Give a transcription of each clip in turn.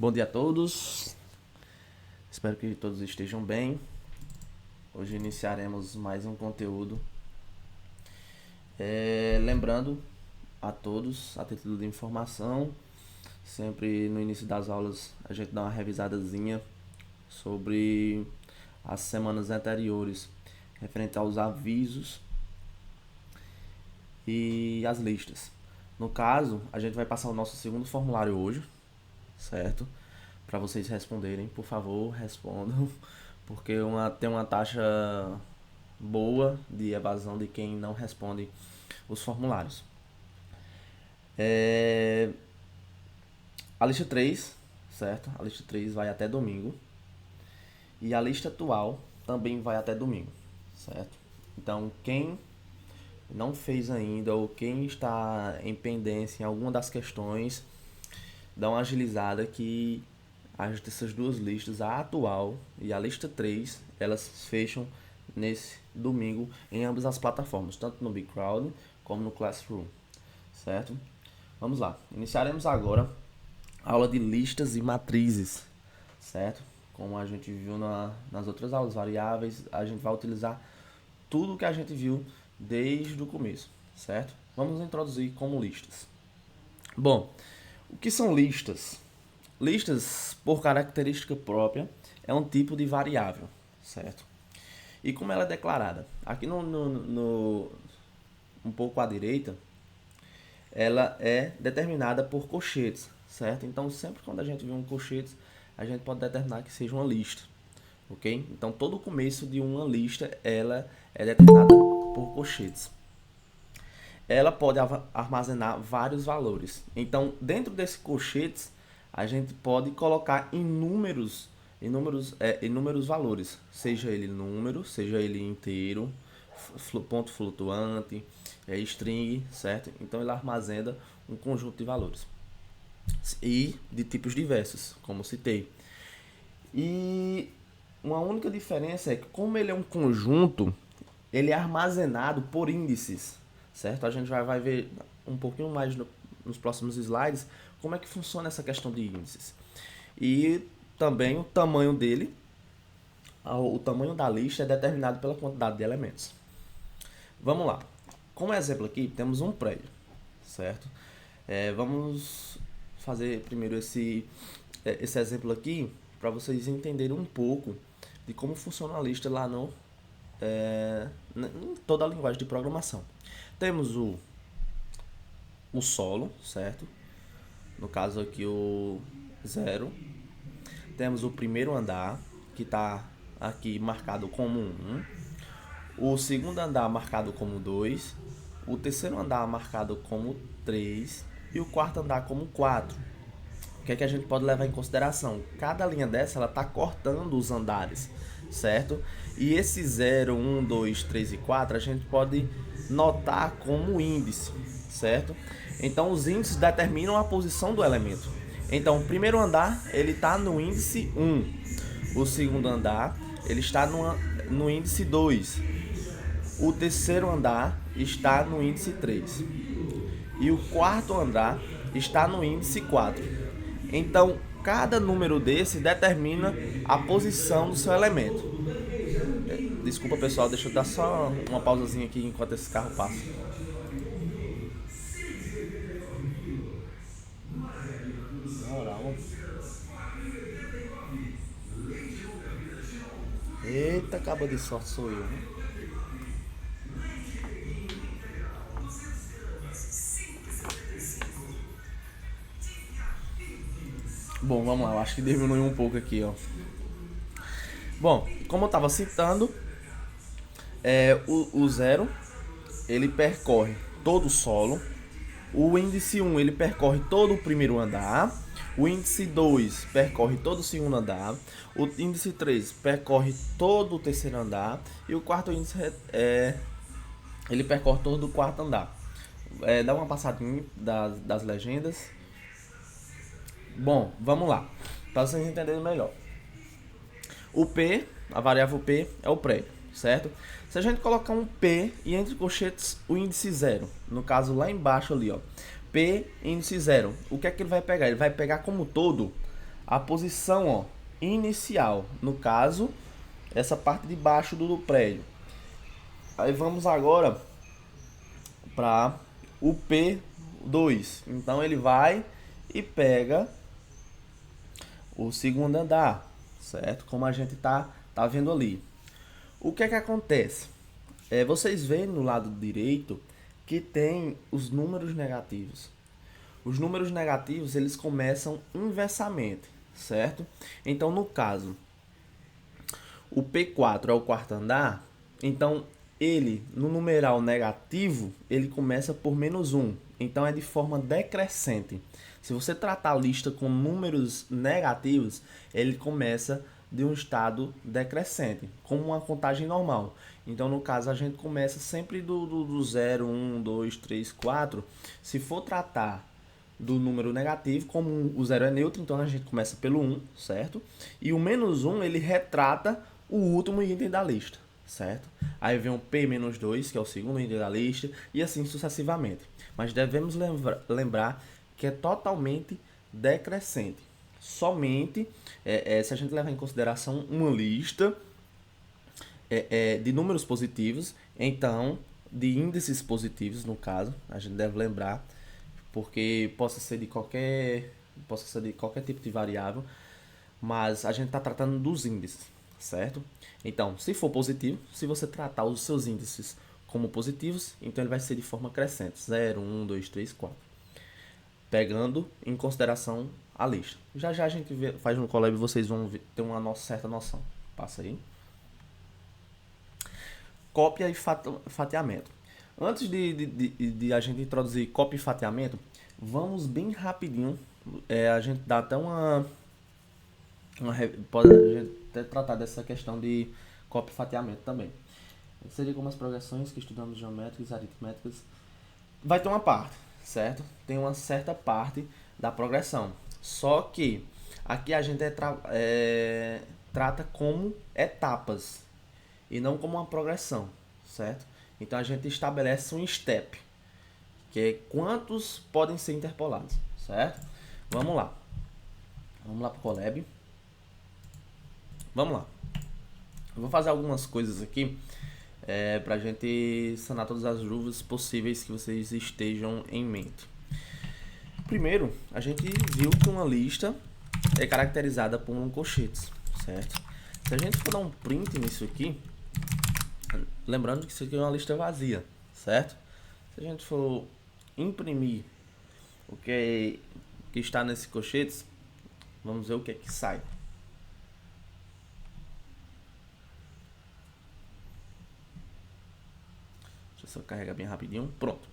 Bom dia a todos, espero que todos estejam bem. Hoje iniciaremos mais um conteúdo. Lembrando a todos, a título de informação, sempre no início das aulas a gente dá uma revisadazinha sobre as semanas anteriores, referente aos avisos e as listas. No caso, a gente vai passar o nosso segundo formulário hoje, certo? Para vocês responderem, por favor, respondam, porque tem uma taxa boa de evasão de quem não responde os formulários. A lista 3, certo? A lista 3 vai até domingo. E a lista atual também vai até domingo, certo? Então, quem não fez ainda ou quem está em pendência em alguma das questões, dá uma agilizada que essas duas listas, a atual e a lista 3, elas fecham nesse domingo em ambas as plataformas, tanto no BigCrowd como no Classroom, certo? Vamos lá, iniciaremos agora a aula de listas e matrizes, certo? Como a gente viu nas outras aulas, variáveis, a gente vai utilizar tudo que a gente viu desde o começo, certo? Vamos introduzir como listas. Bom, o que são listas? Listas, por característica própria, é um tipo de variável, certo? E como ela é declarada? Aqui um pouco à direita, ela é determinada por colchetes, certo? Então, sempre quando a gente vê um colchete, a gente pode determinar que seja uma lista, ok? Então, todo o começo de uma lista, ela é determinada por colchetes. Ela pode armazenar vários valores. Então, dentro desse colchetes, a gente pode colocar inúmeros valores, seja ele número, seja ele inteiro, ponto flutuante, string, certo? Então ele armazena um conjunto de valores e de tipos diversos, como citei. E uma única diferença é que, como ele é um conjunto, ele é armazenado por índices, certo? A gente vai ver um pouquinho mais nos próximos slides como é que funciona essa questão de índices. E também o tamanho dele, o tamanho da lista é determinado pela quantidade de elementos. Vamos lá. Como exemplo aqui, temos um prédio, certo? Vamos fazer primeiro esse exemplo aqui para vocês entenderem um pouco de como funciona a lista lá em toda a linguagem de programação. Temos o solo, certo? No caso aqui o 0. Temos o primeiro andar, que está aqui marcado como 1. O segundo andar marcado como 2. O terceiro andar marcado como 3. E o quarto andar como 4. O que é que a gente pode levar em consideração? Cada linha dessa, ela está cortando os andares, certo? E esse 0, 1, 2, 3 e 4, a gente pode notar como índice, certo? Então, os índices determinam a posição do elemento. Então, o primeiro andar, ele está no índice 1. O segundo andar, ele está no índice 2. O terceiro andar está no índice 3. E o quarto andar está no índice 4. Então, cada número desse determina a posição do seu elemento. Desculpa, pessoal, deixa eu dar só uma pausazinha aqui enquanto esse carro passa. Eita, caba de sorte sou eu, né? Bom, vamos lá, eu acho que diminuiu um pouco aqui, ó. Bom, como eu estava citando, o 0, ele percorre todo o solo. O índice 1, ele percorre todo o primeiro andar. O índice 2 percorre todo o segundo andar. O índice 3 percorre todo o terceiro andar. E o quarto índice, ele percorre todo o quarto andar. Dá uma passadinha das legendas. Bom, vamos lá, para vocês entenderem melhor. O P, a variável P, é o prédio, certo? Se a gente colocar um P e entre colchetes o índice 0, no caso lá embaixo ali, ó, P índice 0, o que é que ele vai pegar? Ele vai pegar como todo a posição, ó, inicial, no caso, essa parte de baixo do prédio. Aí vamos agora para o P2. Então ele vai e pega o segundo andar, certo? Como a gente tá vendo ali. O que é que acontece? Vocês veem no lado direito que tem os números negativos. Os números negativos, eles começam inversamente, certo? Então, no caso, o P4 é o quarto andar, então ele, no numeral negativo, ele começa por -1. Então, é de forma decrescente. Se você tratar a lista com números negativos, ele começa de um estado decrescente, como uma contagem normal. Então, no caso, a gente começa sempre do 0, 1, 2, 3, 4. Se for tratar do número negativo, como o 0 é neutro, então a gente começa pelo 1, certo? E o -1, ele retrata o último item da lista, certo? Aí vem o P-2, que é o segundo item da lista, e assim sucessivamente. Mas devemos lembrar que é totalmente decrescente. Somente se a gente levar em consideração uma lista de números positivos, então de índices positivos, no caso, a gente deve lembrar, porque possa ser de qualquer tipo de variável, mas a gente está tratando dos índices, certo? Então, se for positivo, se você tratar os seus índices como positivos, então ele vai ser de forma crescente, 0, 1, 2, 3, 4, pegando em consideração a lista. Já a gente faz no Colab e vocês vão ter uma certa noção. Passa aí. Cópia e fatiamento. Antes de a gente introduzir cópia e fatiamento, vamos bem rapidinho. A gente dá até pode a gente até tratar dessa questão de cópia e fatiamento também. Seria como as progressões que estudamos geométricas, aritméticas. Vai ter uma parte, certo? Tem uma certa parte da progressão. Só que aqui a gente trata como etapas e não como uma progressão, certo? Então a gente estabelece um step, que é quantos podem ser interpolados, certo? Vamos lá. Vamos lá para o Colab. Vamos lá. Eu vou fazer algumas coisas aqui para a gente sanar todas as dúvidas possíveis que vocês estejam em mente. Primeiro, a gente viu que uma lista é caracterizada por colchetes, certo? Se a gente for dar um print nisso aqui, lembrando que isso aqui é uma lista vazia, certo? Se a gente for imprimir o que está nesse colchetes, vamos ver o que é que sai. Deixa eu só carregar bem rapidinho. Pronto.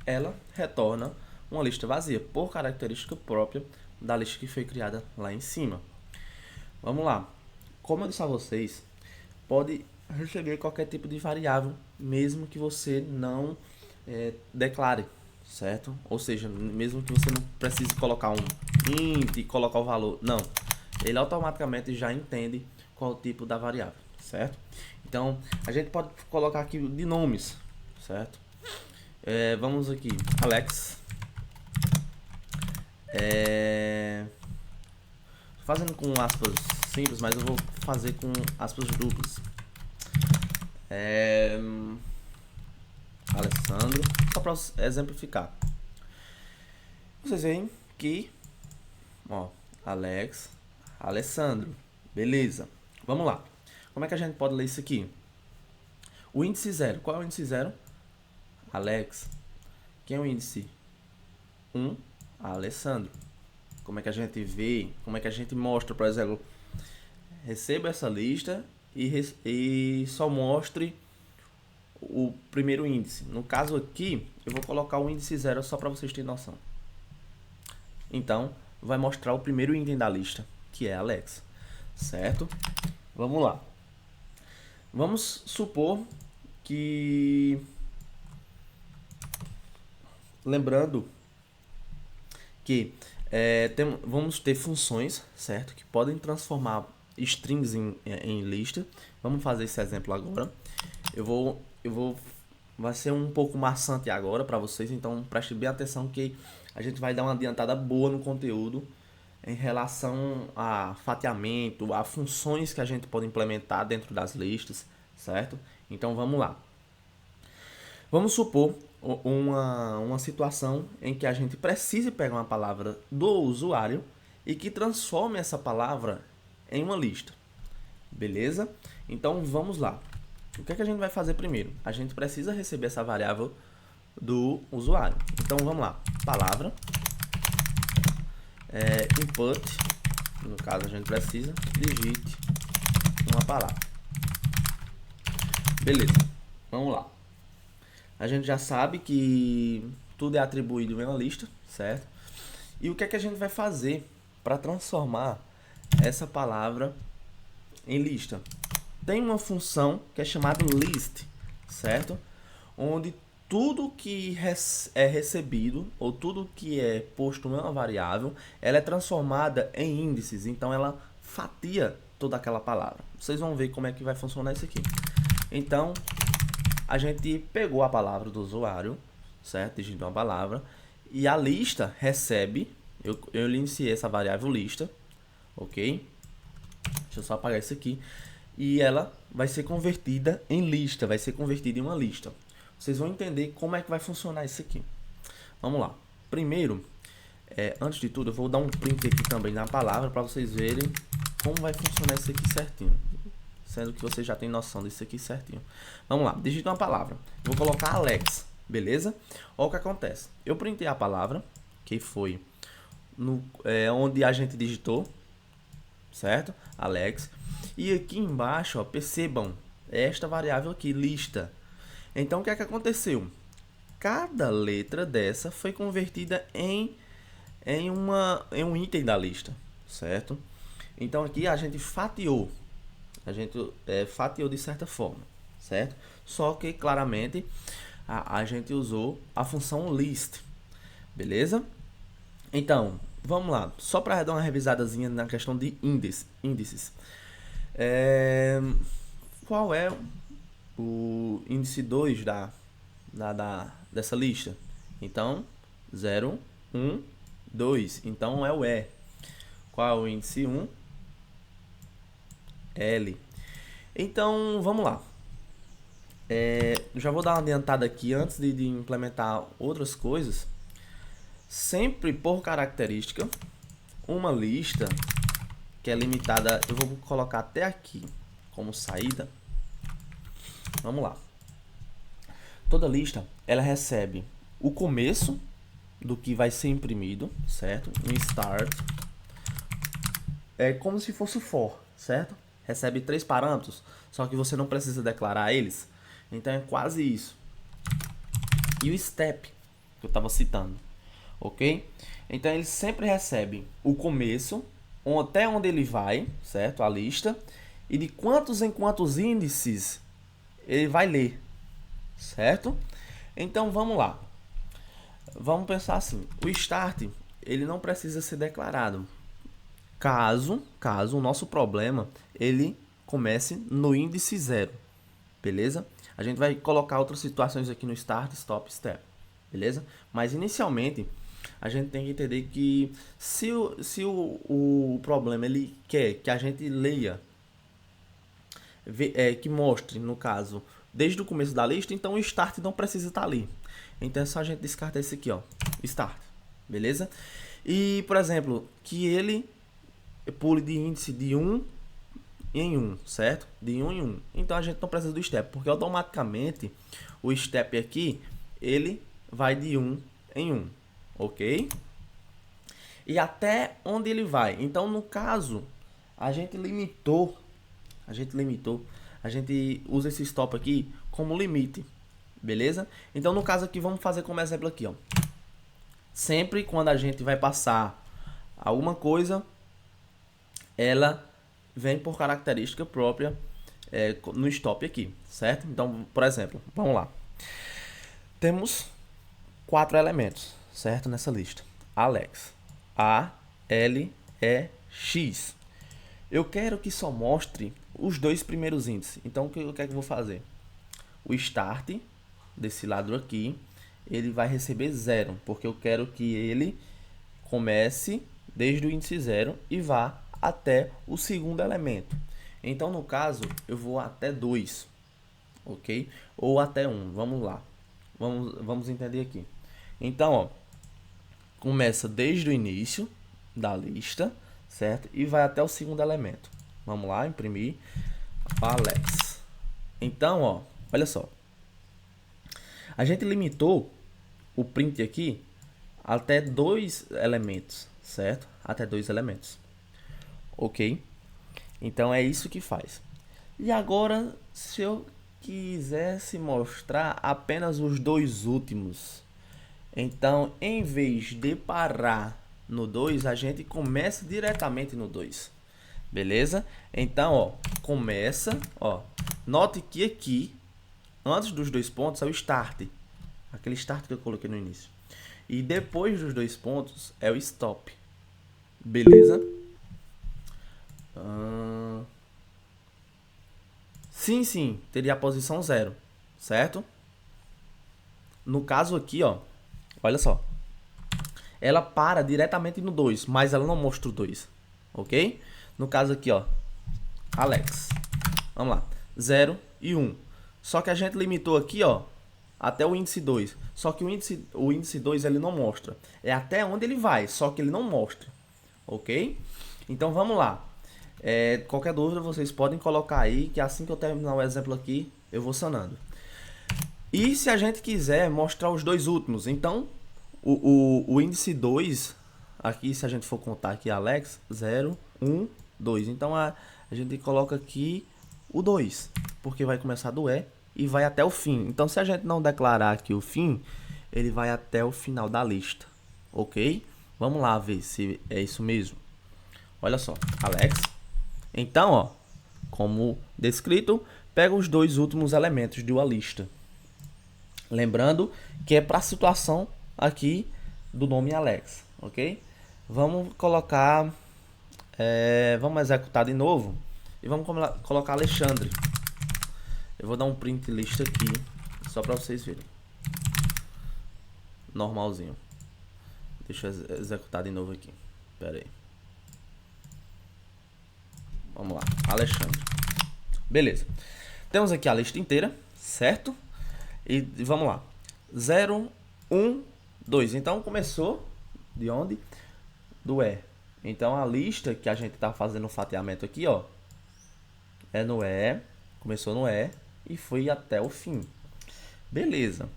Ela retorna uma lista vazia, por característica própria da lista que foi criada lá em cima. Vamos lá. Como eu disse a vocês, pode receber qualquer tipo de variável, mesmo que você não declare, certo? Ou seja, mesmo que você não precise colocar um int e colocar o valor, não. Ele automaticamente já entende qual o tipo da variável, certo? Então, a gente pode colocar aqui de nomes, certo? Vamos aqui, Alex. Fazendo com aspas simples, mas eu vou fazer com aspas duplas. Alessandro, só para exemplificar. Vocês veem que, ó, Alex, Alessandro, beleza. Vamos lá. Como é que a gente pode ler isso aqui? O índice 0. Qual é o índice 0? Alex. Quem é o índice 1? Alessandro. Como é que a gente vê? Como é que a gente mostra, por exemplo, receba essa lista e só mostre o primeiro índice. No caso aqui, eu vou colocar o índice 0 só para vocês terem noção. Então, vai mostrar o primeiro item da lista, que é Alex, certo? Vamos lá. Vamos supor que... Lembrando que vamos ter funções, certo? Que podem transformar strings em lista. Vamos fazer esse exemplo agora. Vai ser um pouco maçante agora para vocês, então preste bem atenção que a gente vai dar uma adiantada boa no conteúdo em relação a fatiamento, a funções que a gente pode implementar dentro das listas, certo? Então vamos lá. Vamos supor uma situação em que a gente precise pegar uma palavra do usuário e que transforme essa palavra em uma lista. Beleza? Então vamos lá. O que é que a gente vai fazer primeiro? A gente precisa receber essa variável do usuário. Então vamos lá. Palavra input, no caso a gente precisa, digite uma palavra. Beleza, vamos lá. A gente já sabe que tudo é atribuído em uma lista, certo? E o que é que a gente vai fazer para transformar essa palavra em lista? Tem uma função que é chamada list, certo? Onde tudo que é recebido ou tudo que é posto em uma variável, ela é transformada em índices. Então ela fatia toda aquela palavra. Vocês vão ver como é que vai funcionar isso aqui. Então a gente pegou a palavra do usuário, certo? Digitou uma palavra e a lista recebe. Eu iniciei essa variável lista, ok? Deixa eu só apagar isso aqui. E ela vai ser convertida em lista, vai ser convertida em uma lista. Vocês vão entender como é que vai funcionar isso aqui. Vamos lá. Primeiro, antes de tudo, eu vou dar um print aqui também na palavra para vocês verem como vai funcionar isso aqui certinho. Sendo que vocês já têm noção disso aqui certinho. Vamos lá, digita uma palavra. Vou colocar Alex, beleza? Olha o que acontece. Eu printei a palavra, que foi onde a gente digitou, certo? Alex. E aqui embaixo, ó, percebam esta variável aqui, lista. Então, o que é que aconteceu? Cada letra dessa foi convertida em um item da lista, certo? Então, aqui a gente fatiou. A gente fatiou de certa forma, certo? Só que, claramente, a gente usou a função list, beleza? Então, vamos lá. Só para dar uma revisadazinha na questão de índices. Qual é o índice 2 dessa lista? Então, 0, 1, 2. Então, é o E. Qual é o índice 1? L. Então, vamos lá. Já vou dar uma adiantada aqui antes de implementar outras coisas. Sempre por característica, uma lista que é limitada, eu vou colocar até aqui como saída. Vamos lá. Toda lista, ela recebe o começo do que vai ser imprimido, certo? Um start. É como se fosse o for, certo? Recebe 3 parâmetros, só que você não precisa declarar eles. Então é quase isso. E o step, que eu estava citando, ok? Então ele sempre recebe o começo, até onde ele vai, certo? A lista. E de quantos em quantos índices ele vai ler, certo? Então vamos lá. Vamos pensar assim, o start, ele não precisa ser declarado. Caso o nosso problema, ele comece no índice 0, beleza? A gente vai colocar outras situações aqui no start, stop, step, beleza? Mas inicialmente, a gente tem que entender que se o problema ele quer que a gente leia, que mostre, no caso, desde o começo da lista, então o start não precisa estar ali. Então é só a gente descartar esse aqui, ó, start, beleza? E, por exemplo, que ele pule de índice de 1 em 1, certo? De 1 em 1. Então a gente não precisa do step, porque automaticamente o step aqui, ele vai de 1 em 1, ok? E até onde ele vai? Então, no caso, a gente usa esse stop aqui como limite, beleza? Então, no caso aqui, vamos fazer como exemplo aqui, ó. Sempre quando a gente vai passar alguma coisa, ela vem por característica própria no stop aqui, certo? Então, por exemplo, vamos lá. Temos 4 elementos, certo? Nessa lista. Alex. A, L, E, X. Eu quero que só mostre os 2 primeiros índices. Então, o que é que eu vou fazer? O start, desse lado aqui, ele vai receber 0, porque eu quero que ele comece desde o índice 0 e vá até o segundo elemento. Então, no caso, eu vou até 2, ok? Ou até 1, vamos lá. Vamos entender aqui. Então, ó, começa desde o início da lista, certo? E vai até o segundo elemento. Vamos lá, imprimir Alex. Então, ó, olha só. A gente limitou o print aqui até 2 elementos, certo? Até 2 elementos. Ok? Então é isso que faz. E agora, se eu quisesse mostrar apenas os 2 últimos, então em vez de parar no 2, a gente começa diretamente no 2. Beleza? Então, ó, começa, ó. Note que aqui, antes dos 2 pontos, é o start. Aquele start que eu coloquei no início. E depois dos 2 pontos, é o stop. Beleza? Sim, teria a posição 0, certo? No caso aqui, ó, olha só. Ela para diretamente no 2, mas ela não mostra o 2, ok? No caso aqui, ó, Alex. Vamos lá, 0 e 1. Só que a gente limitou aqui, ó, até o índice 2. Só que o índice 2 ele não mostra. É até onde ele vai, só que ele não mostra, ok? Então vamos lá. Qualquer dúvida vocês podem colocar aí, que assim que eu terminar o exemplo aqui, eu vou sanando. E se a gente quiser mostrar os 2 últimos, então o índice 2, aqui se a gente for contar aqui, Alex, 0, 1, 2. Então a gente coloca aqui o 2, porque vai começar do e vai até o fim. Então se a gente não declarar aqui o fim, ele vai até o final da lista, ok? Vamos lá ver se é isso mesmo. Olha só, Alex. Então, ó, como descrito, pega os 2 últimos elementos de uma lista. Lembrando que é para a situação aqui do nome Alex, ok? Vamos colocar, vamos executar de novo e vamos colocar Alexandre. Eu vou dar um print list aqui, só para vocês verem. Normalzinho. Deixa eu executar de novo aqui. Pera aí. Vamos lá, Alexandre. Beleza. Temos aqui a lista inteira, certo? E vamos lá. 0, 1, 2. Então começou de onde? Do E. Então a lista que a gente está fazendo o fatiamento aqui, ó, é no E, começou no E e foi até o fim. Beleza.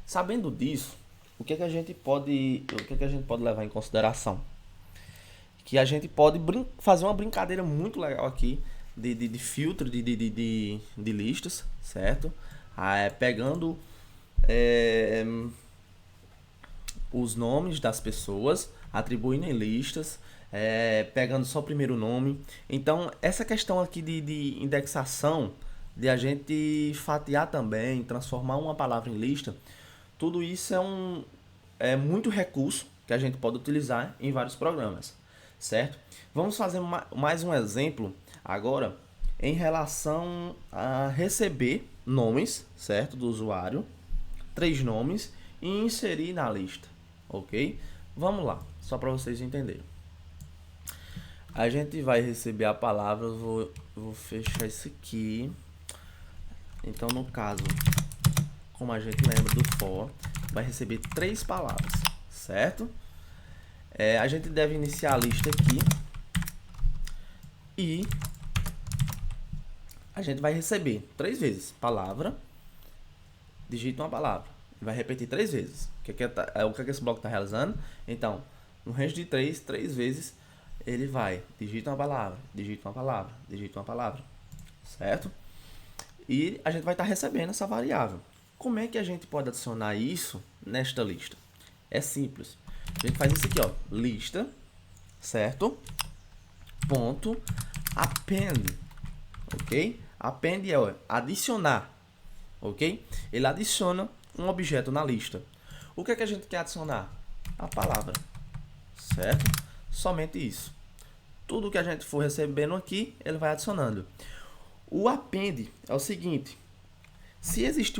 Sabendo disso, o que a gente pode levar em consideração? Que a gente pode fazer uma brincadeira muito legal aqui de filtro de listas, certo? Pegando os nomes das pessoas, atribuindo em listas, pegando só o primeiro nome. Então, essa questão aqui de indexação, de a gente fatiar também, transformar uma palavra em lista, tudo isso é muito recurso que a gente pode utilizar em vários programas, certo? Vamos fazer mais um exemplo agora em relação a receber nomes, certo, do usuário, 3 nomes e inserir na lista, ok? Vamos lá, só para vocês entenderem. A gente vai receber a palavra, eu vou fechar isso aqui. Então, no caso, como a gente lembra do for, vai receber 3 palavras, certo? A gente deve iniciar a lista aqui e a gente vai receber 3 vezes palavra, digita uma palavra, vai repetir 3 vezes. O que esse bloco está realizando? Então, no range de 3 vezes, ele vai, digita uma palavra, digita uma palavra, digita uma palavra, certo? E a gente vai estar recebendo essa variável. Como é que a gente pode adicionar isso nesta lista? É simples. A gente faz isso aqui, ó, lista, certo? Ponto, append, ok? Append é adicionar, ok? Ele adiciona um objeto na lista. O que é que a gente quer adicionar? A palavra, certo? Somente isso. Tudo que a gente for recebendo aqui, ele vai adicionando. O append é o seguinte: se existe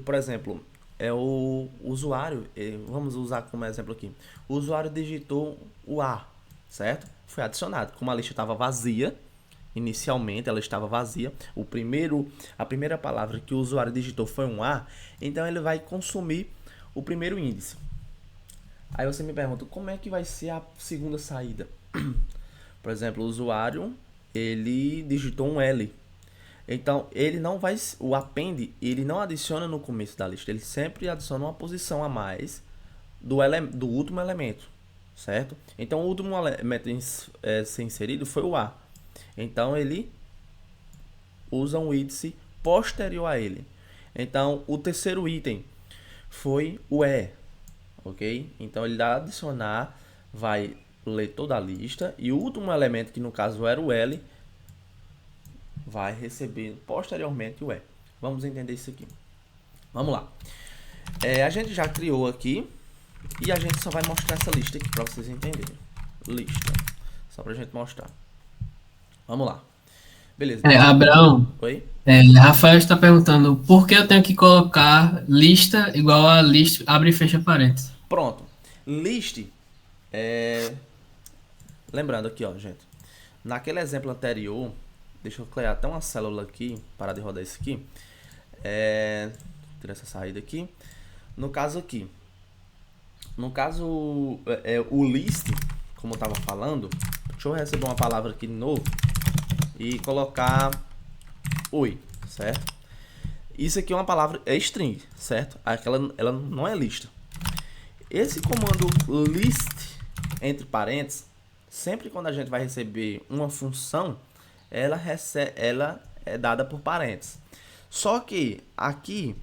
por exemplo, é o usuário, vamos usar como exemplo aqui. O usuário digitou o A, certo? Foi adicionado. Como a lista estava vazia, inicialmente ela estava vazia, a primeira palavra que o usuário digitou foi um A, então ele vai consumir o primeiro índice. Aí você me pergunta, como é que vai ser a segunda saída? Por exemplo, o usuário, ele digitou um L. Então, ele não vai, o append, ele não adiciona no começo da lista, ele sempre adiciona uma posição a mais do último elemento, certo? Então, o último elemento a ser inserido foi o A. Então, ele usa um índice posterior a ele. Então, o terceiro item foi o E, ok? Então, ele vai adicionar, vai ler toda a lista, e o último elemento, que no caso era o L, vai receber posteriormente o E. Vamos entender isso aqui. Vamos lá. A gente já criou aqui e a gente só vai mostrar essa lista aqui para vocês entenderem. Lista. Só para a gente mostrar. Vamos lá. Beleza. Abraão, Oi? Rafael está perguntando por que eu tenho que colocar lista igual a list, abre e fecha parênteses. Pronto. List lembrando aqui, ó, gente. Naquele exemplo anterior, deixa eu criar até uma célula aqui, parar de rodar isso aqui. Tirar essa saída aqui. No caso aqui, o list, como eu estava falando, deixa eu receber uma palavra aqui de novo e colocar oi, certo? Isso aqui é uma palavra, é string, certo? Ela não é lista. Esse comando list, entre parênteses, sempre quando a gente vai receber uma função, ela é dada por parênteses. Só que aqui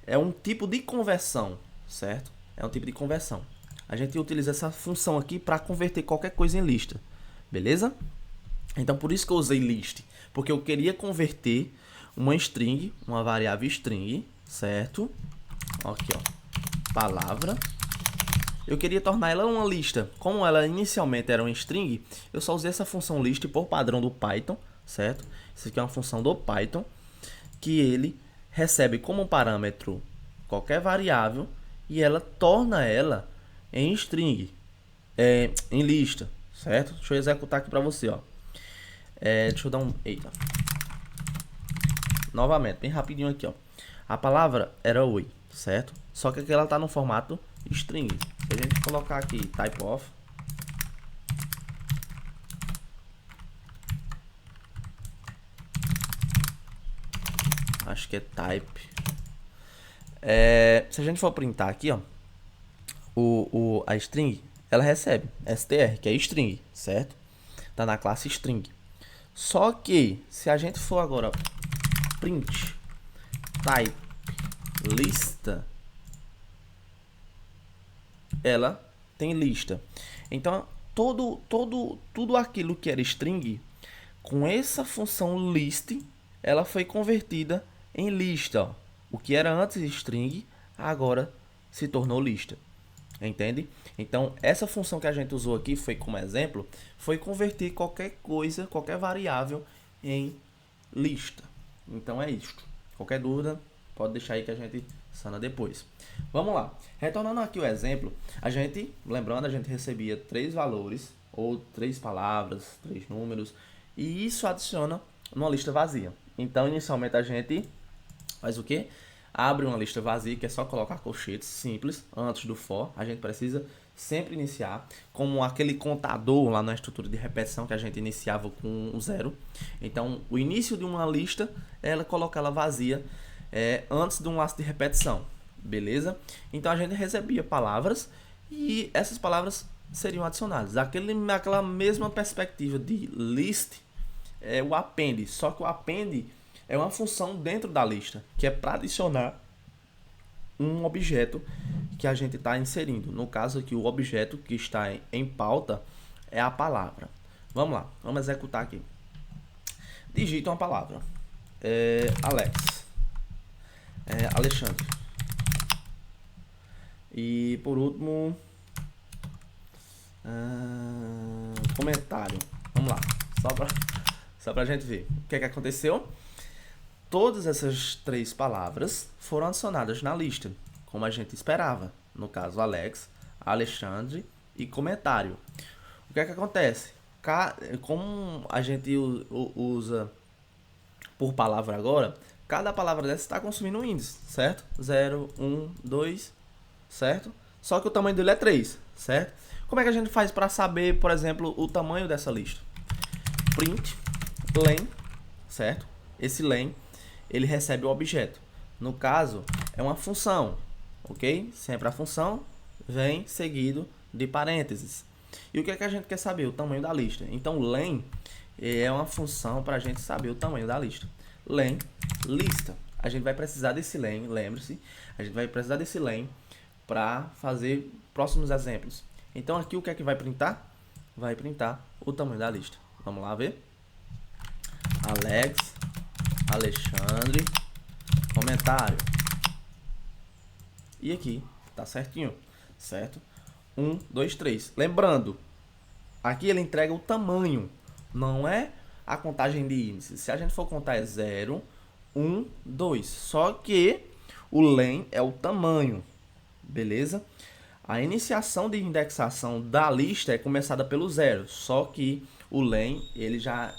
é um tipo de conversão, certo? É um tipo de conversão. A gente utiliza essa função aqui para converter qualquer coisa em lista, beleza? Então por isso que eu usei list, porque eu queria converter uma string, uma variável string, certo? Aqui, ó, palavra. Eu queria tornar ela uma lista. Como ela inicialmente era uma string, eu só usei essa função list por padrão do Python, certo? Isso aqui é uma função do Python, que ele recebe como parâmetro qualquer variável e ela torna ela em string, em lista, certo? Deixa eu executar aqui para você, ó. Deixa eu dar um... Eita. Novamente, bem rapidinho aqui, ó. A palavra era oi, certo? Só que aqui ela tá no formato string. Se a gente colocar aqui type of, acho que é type. Se a gente for printar aqui, ó, a string, ela recebe str, que é string, certo? Tá na classe string. Só que se a gente for agora print type lista, ela tem lista. Então tudo aquilo que era string, com essa função list, ela foi convertida em lista, ó. O que era antes string, agora se tornou lista. Entende? Então, essa função que a gente usou aqui, foi como exemplo, foi converter qualquer coisa, qualquer variável em lista. Então, é isto. Qualquer dúvida, pode deixar aí que a gente sana depois. Vamos lá. Retornando aqui o exemplo, lembrando, a gente recebia 3 valores, ou 3 palavras, 3 números, e isso adiciona numa lista vazia. Então, inicialmente, a gente faz o quê? Abre uma lista vazia, que é só colocar colchetes simples antes do for. A gente precisa sempre iniciar como aquele contador lá na estrutura de repetição que a gente iniciava com o 0. Então, o início de uma lista, ela coloca ela vazia antes de um laço de repetição, beleza? Então, a gente recebia palavras e essas palavras seriam adicionadas. Naquela mesma perspectiva de list, o append, só que o append é uma função dentro da lista, que é para adicionar um objeto que a gente está inserindo. No caso aqui, o objeto que está em pauta é a palavra. Vamos lá, vamos executar aqui. Digita uma palavra. Alex. Alexandre. E por último, comentário. Vamos lá, só pra gente ver o que é que aconteceu. Todas essas 3 palavras foram adicionadas na lista. como a gente esperava. No caso, Alex, Alexandre e comentário. O que é que acontece? Como a gente usa por palavra agora, cada palavra dessa está consumindo um índice, certo? 0, 1, 2, certo? Só que o tamanho dele é 3, certo? Como é que a gente faz para saber, por exemplo, o tamanho dessa lista? Print len, certo? Esse len, ele recebe o objeto. No caso, é uma função, ok? Sempre a função vem seguido de parênteses. E o que é que a gente quer saber? O tamanho da lista. Então, len é uma função para a gente saber o tamanho da lista. Len, lista. A gente vai precisar desse len, lembre-se, a gente vai precisar desse len para fazer próximos exemplos. Então, aqui o que é que vai printar? Vai printar o tamanho da lista. Vamos lá ver? Alex, Alexandre, comentário. E aqui tá certinho, certo? 1, 2, 3. Lembrando, aqui ele entrega o tamanho, não é a contagem de índices. Se a gente for contar é 0, 1, 2. Só que o len é o tamanho, beleza? A iniciação de indexação da lista é começada pelo 0, só que o len ele já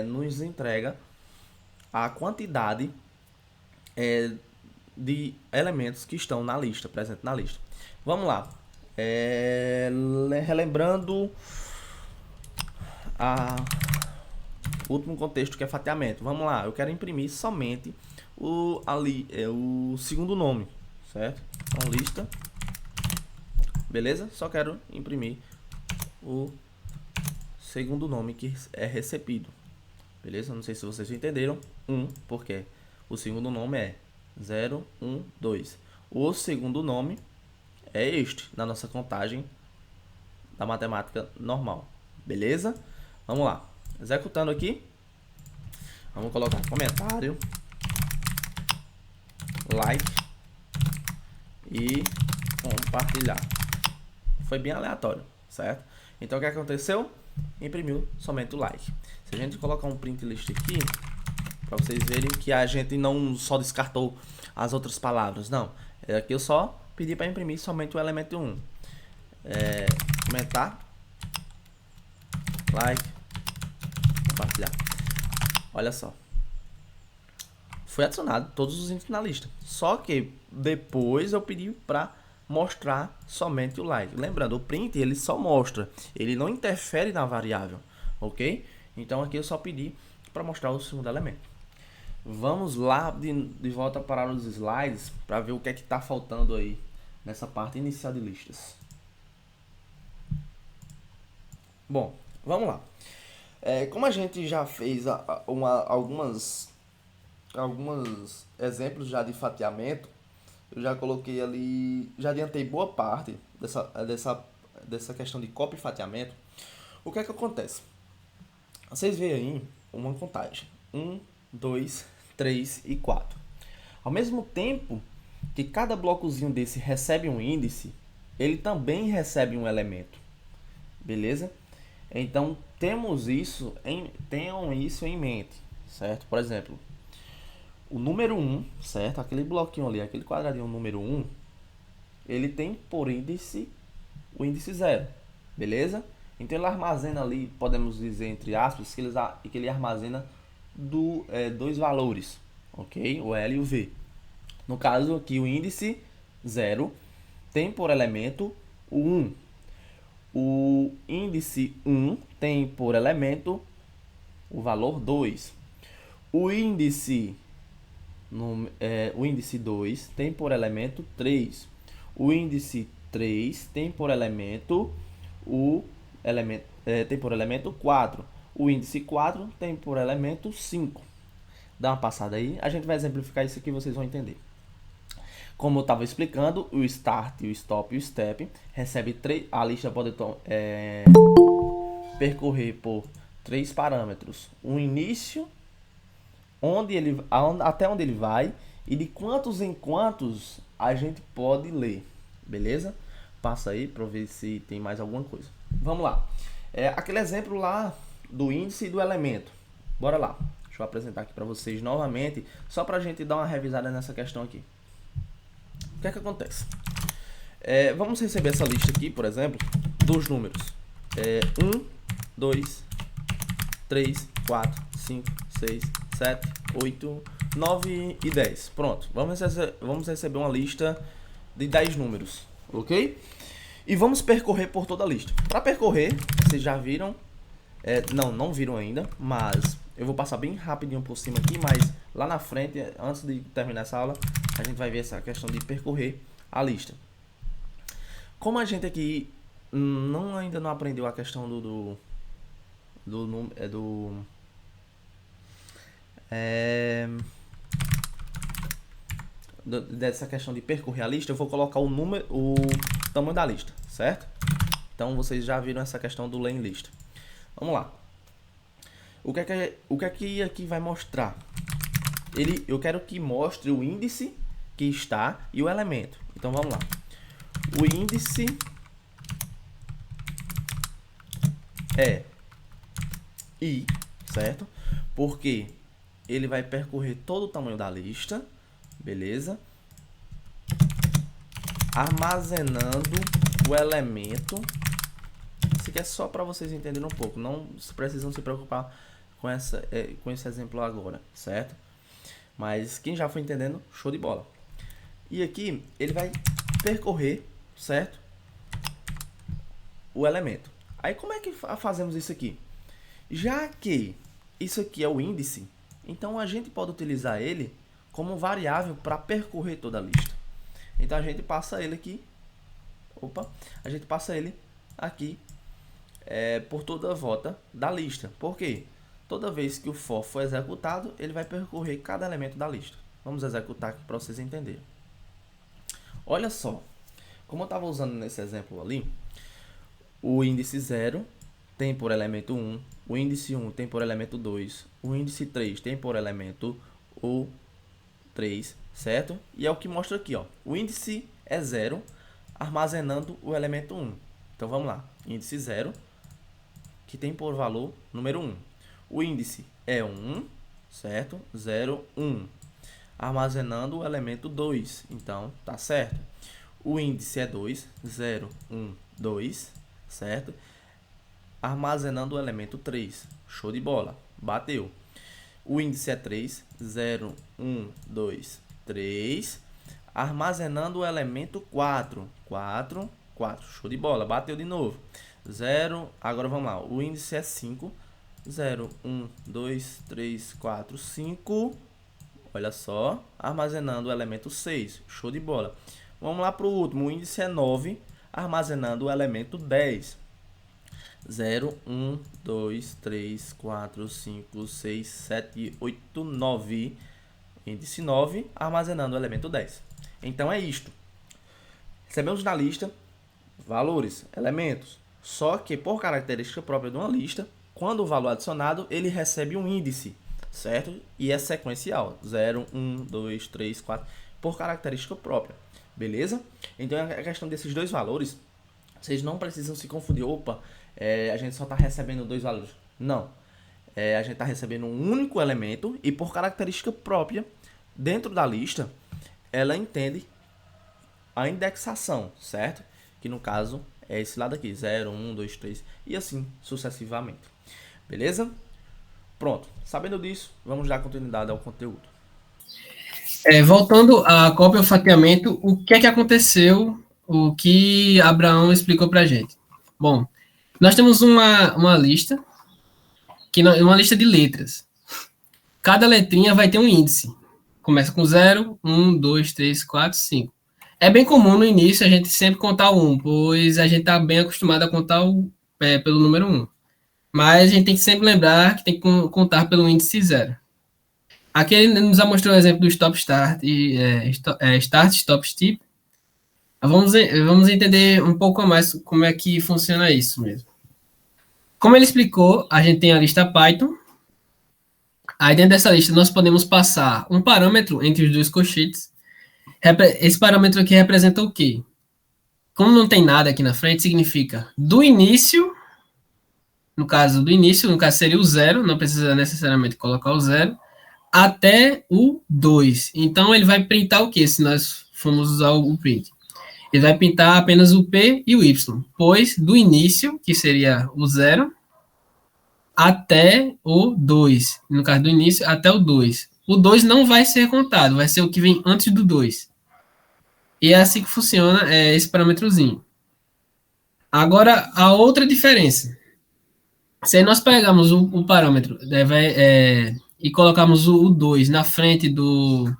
nos entrega a quantidade de elementos que estão na lista, presente na lista. Vamos lá. Relembrando o último contexto, que é fatiamento. Vamos lá, eu quero imprimir somente o segundo nome, certo? Então, lista, beleza? Só quero imprimir o segundo nome que é recebido, beleza? Não sei se vocês entenderam. 1, porque o segundo nome é 0, 1, 2. O segundo nome é este, na nossa contagem da matemática normal, beleza? Vamos lá, executando aqui, vamos colocar comentário, like e compartilhar. Foi bem aleatório, certo? Então o que aconteceu? Imprimiu somente o like. Se a gente colocar um print list aqui, para vocês verem que a gente não só descartou as outras palavras, não. Aqui eu só pedi para imprimir somente o elemento 1. Comentar, like, compartilhar. Olha só. Foi adicionado todos os índices na lista. Só que depois eu pedi para mostrar somente o like. Lembrando, o print ele só mostra, ele não interfere na variável, ok? Então aqui eu só pedi para mostrar o segundo elemento. Vamos lá de volta para os slides para ver o que é que está faltando aí nessa parte inicial de listas. Bom, vamos lá. Como a gente já fez alguns exemplos já de fatiamento, eu já coloquei ali, já adiantei boa parte dessa questão de cópia e fatiamento. O que é que acontece? Vocês veem aí uma contagem: 1, 2, 3 e 4. Ao mesmo tempo que cada blocozinho desse recebe um índice, ele também recebe um elemento. Beleza? Então, tenham isso em mente, certo? Por exemplo, o número 1, certo? Aquele bloquinho ali, aquele quadradinho número 1, ele tem por índice o índice 0, beleza? Então, ele armazena ali, podemos dizer entre aspas, que ele armazena dois valores, ok? O L e o V. No caso aqui, o índice 0 tem por elemento o 1. O índice 1 tem por elemento o valor 2. O índice 2 tem por elemento 3. O índice 3 tem por elemento tem por elemento 4. O índice 4 tem por elemento 5. Dá uma passada aí, a gente vai exemplificar isso aqui, vocês vão entender. Como eu estava explicando, o start, o stop e o step recebe 3. A lista pode percorrer por 3 parâmetros: um início, até onde ele vai, e de quantos em quantos a gente pode ler, beleza? Passa aí para ver se tem mais alguma coisa. Vamos lá. Aquele exemplo lá do índice e do elemento. Bora lá. Deixa eu apresentar aqui para vocês novamente, só para a gente dar uma revisada nessa questão aqui. O que é que acontece? Vamos receber essa lista aqui, por exemplo, dos números 1, 2, 3, 4, 5, 6, 7, 8, 9 e 10. Pronto, vamos receber uma lista de 10 números, ok? E vamos percorrer por toda a lista. Para percorrer, vocês já viram, não viram ainda, mas eu vou passar bem rapidinho por cima aqui, mas lá na frente, antes de terminar essa aula, a gente vai ver essa questão de percorrer a lista. Como a gente aqui ainda não aprendeu a questão dessa questão de percorrer a lista, eu vou colocar o tamanho da lista, certo? Então vocês já viram essa questão do len list. Vamos lá. O que é que aqui vai mostrar? Eu quero que mostre o índice que está e o elemento. Então vamos lá. O índice é I, certo? Porque ele vai percorrer todo o tamanho da lista, beleza? Armazenando o elemento. Isso aqui é só para vocês entenderem um pouco. Não precisam se preocupar com esse exemplo agora, certo? Mas quem já foi entendendo, show de bola. E aqui ele vai percorrer, certo? O elemento. Aí como é que fazemos isso aqui? Já que isso aqui é o índice, então a gente pode utilizar ele como variável para percorrer toda a lista. Então a gente passa ele aqui. A gente passa ele aqui por toda a volta da lista. Por quê? Toda vez que o for executado, ele vai percorrer cada elemento da lista. Vamos executar aqui para vocês entenderem. Olha só, como eu estava usando nesse exemplo ali, o índice 0 tem por elemento 1, o índice 1 tem por elemento 2, o índice 3 tem por elemento o 3, certo? E é o que mostra aqui, ó. O índice é 0, armazenando o elemento 1. Então vamos lá, índice 0, que tem por valor número 1. O índice é 1, certo? 0, 1. Armazenando o elemento 2. Então, tá certo. O índice é 2, 0, 1, 2, certo? Armazenando o elemento 3. Show de bola. Bateu. O índice é 3, 0, 1, 2, 3. Armazenando o elemento 4. 4, 4. Show de bola. Bateu de novo. 0. Agora vamos lá. O índice é 5. 0, 1, 2, 3, 4, 5. Olha só. Armazenando o elemento 6. Show de bola. Vamos lá para o último. O índice é 9. Armazenando o elemento 10. 0, 1, 2, 3, 4, 5, 6, 7, 8, 9. Índice 9. Armazenando o elemento 10. Então é isto. Recebemos na lista valores, elementos. Só que por característica própria de uma lista, quando o valor é adicionado, ele recebe um índice, certo? E é sequencial. 0, 1, 2, 3, 4, por característica própria. Beleza? Então, a questão desses dois valores, vocês não precisam se confundir. Opa, a gente só está recebendo dois valores. Não. A gente está recebendo um único elemento e por característica própria, dentro da lista, ela entende a indexação, certo? Que no caso é esse lado aqui, 0, 1, 2, 3 e assim sucessivamente. Beleza? Pronto. Sabendo disso, vamos dar continuidade ao conteúdo. Voltando à cópia e ao fatiamento, o que é que aconteceu, o que Abraão explicou para a gente? Bom, nós temos uma lista, uma lista de letras. Cada letrinha vai ter um índice. Começa com 0, 1, 2, 3, 4, 5. É bem comum no início a gente sempre contar o 1, pois a gente está bem acostumado a contar pelo número 1. Mas a gente tem que sempre lembrar que tem que contar pelo índice 0. Aqui ele nos mostrou o exemplo do stop start e start, stop, step. Vamos entender um pouco mais como é que funciona isso mesmo. Como ele explicou, a gente tem a lista Python. Aí dentro dessa lista nós podemos passar um parâmetro entre os dois colchetes. Esse parâmetro aqui representa o quê? Como não tem nada aqui na frente, significa do início, no caso seria o 0, não precisa necessariamente colocar o 0, até o 2. Então, ele vai printar o quê? Se nós formos usar o print. Ele vai pintar apenas o P e o Y, pois do início, que seria o 0, até o 2. No caso do início, até o 2. O 2 não vai ser contado, vai ser o que vem antes do 2. E é assim que funciona esse parâmetrozinho. Agora, a outra diferença. Se nós pegarmos o parâmetro e colocarmos o 2 na frente do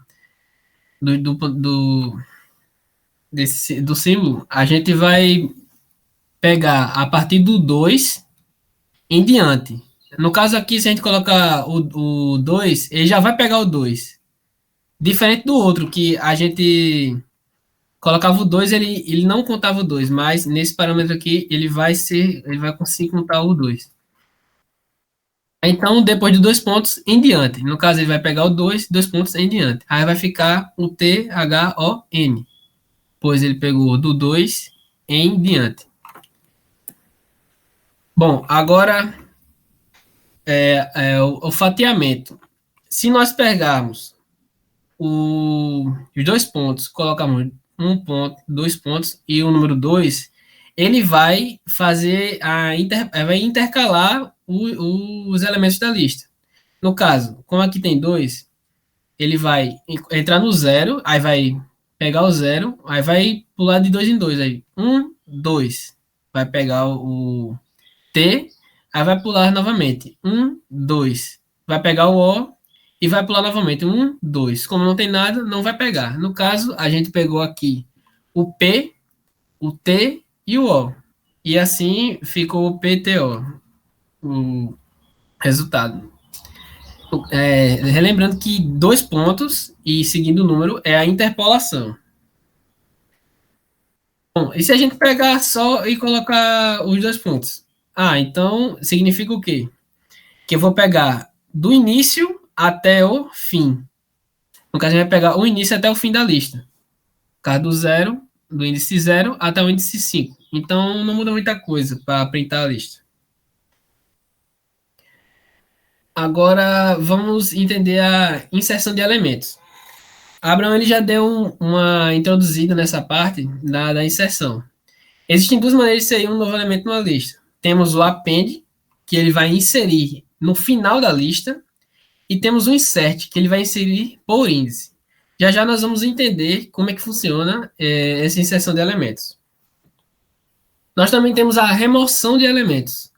símbolo, a gente vai pegar a partir do 2 em diante. No caso aqui, se a gente colocar o 2, ele já vai pegar o 2. Diferente do outro, que a gente colocava o 2, ele não contava o 2, mas nesse parâmetro aqui, ele vai conseguir contar o 2. Então, depois de 2 pontos em diante. No caso, ele vai pegar o 2 pontos em diante. Aí vai ficar o THON, pois ele pegou do 2 em diante. Bom, agora o fatiamento. Se nós pegarmos os 2 pontos, colocamos 1 ponto, 2 pontos e o número 2, ele vai fazer vai intercalar os elementos da lista. No caso, como aqui tem 2, ele vai entrar no 0, aí vai pegar o 0, aí vai pular de 2 em 2, aí 1, 2, vai pegar o T, aí vai pular novamente, 1, 2, vai pegar o O e vai pular novamente, 1, 2. Como não tem nada, não vai pegar. No caso, a gente pegou aqui o P, o T e o O. E assim ficou o PTO, o resultado. Relembrando que 2 pontos e seguindo o número é a interpolação. Bom, e se a gente pegar só e colocar os 2 pontos? Então significa o quê? Que eu vou pegar do início até o fim. No caso, a gente vai pegar o início até o fim da lista. No caso do 0, do índice 0 até o índice 5. Então, não muda muita coisa para printar a lista. Agora, vamos entender a inserção de elementos. Abraão ele já deu uma introduzida nessa parte da inserção. Existem duas maneiras de inserir um novo elemento numa lista. Temos o append, que ele vai inserir no final da lista, e temos o insert, que ele vai inserir por índice. Já já nós vamos entender como é que funciona essa inserção de elementos. Nós também temos a remoção de elementos.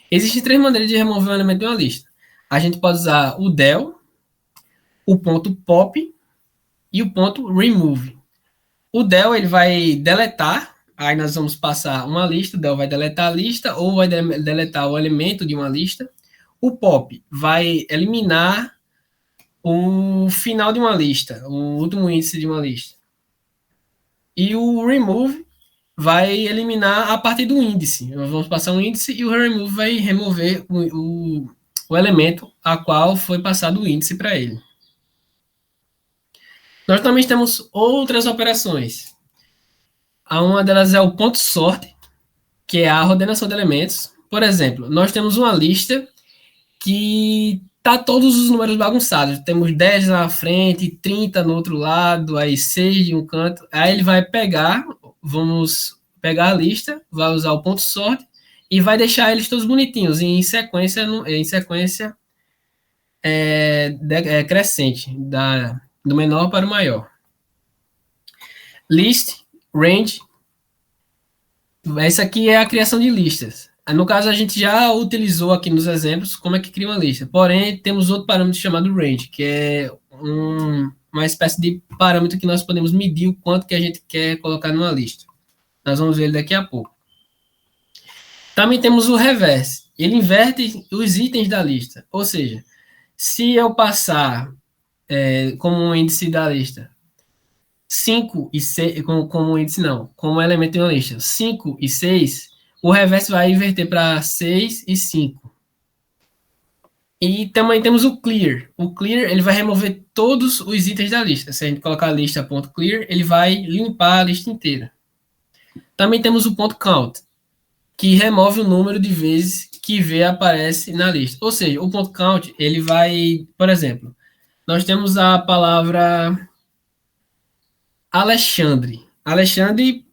Existem 3 maneiras de remover um elemento de uma lista. A gente pode usar o del, o ponto pop e o ponto remove. O del ele vai deletar, aí nós vamos passar uma lista, o del vai deletar a lista ou vai deletar o elemento de uma lista. O pop vai eliminar o final de uma lista, o último índice de uma lista. E o remove vai eliminar a partir do índice. Nós vamos passar um índice e o remove vai remover o elemento a qual foi passado o índice para ele. Nós também temos outras operações. Uma delas é o ponto sort, que é a ordenação de elementos. Por exemplo, nós temos uma lista que tá todos os números bagunçados. Temos 10 na frente, 30 no outro lado, aí 6 de um canto. Aí ele vai vamos pegar a lista, vai usar o ponto sort e vai deixar eles todos bonitinhos, em sequência crescente, do menor para o maior. List, range. Essa aqui é a criação de listas. No caso, a gente já utilizou aqui nos exemplos como é que cria uma lista. Porém, temos outro parâmetro chamado range, que é uma espécie de parâmetro que nós podemos medir o quanto que a gente quer colocar numa lista. Nós vamos ver ele daqui a pouco. Também temos o reverse. Ele inverte os itens da lista. Ou seja, se eu passar como um índice da lista 5 e 6, como índice não, como elemento de uma lista, 5 e 6, o reverse vai inverter para 6 e 5. E também temos o clear. O clear ele vai remover todos os itens da lista. Se a gente colocar a lista .clear, ele vai limpar a lista inteira. Também temos o .count, que remove o número de vezes que V aparece na lista. Ou seja, o .count, ele vai, por exemplo, nós temos a palavra Alexandre. Alexandre,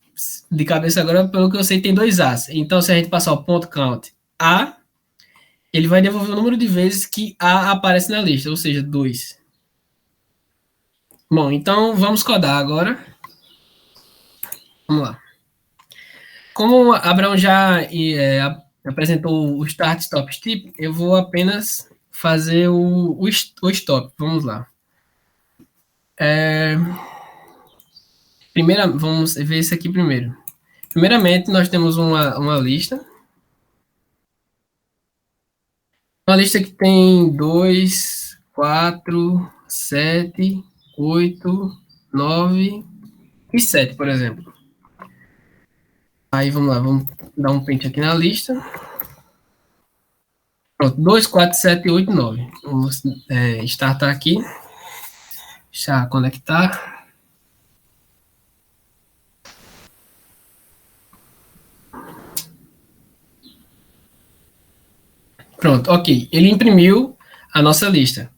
de cabeça agora, pelo que eu sei, tem 2 As. Então, se a gente passar o ponto count A, ele vai devolver o número de vezes que A aparece na lista, ou seja, 2. Bom, então vamos codar agora. Vamos lá. Como Abraão já apresentou o start, stop, skip, eu vou apenas fazer o stop. Vamos lá. Vamos ver isso aqui primeiro. Primeiramente, nós temos uma lista. Uma lista que tem 2, 4, 7, 8, 9 e 7, por exemplo. Aí vamos lá, vamos dar um print aqui na lista. Pronto, 2, 4, 7, 8, 9. Vamos startar aqui. Deixa eu conectar. Pronto, ok. Ele imprimiu a nossa lista.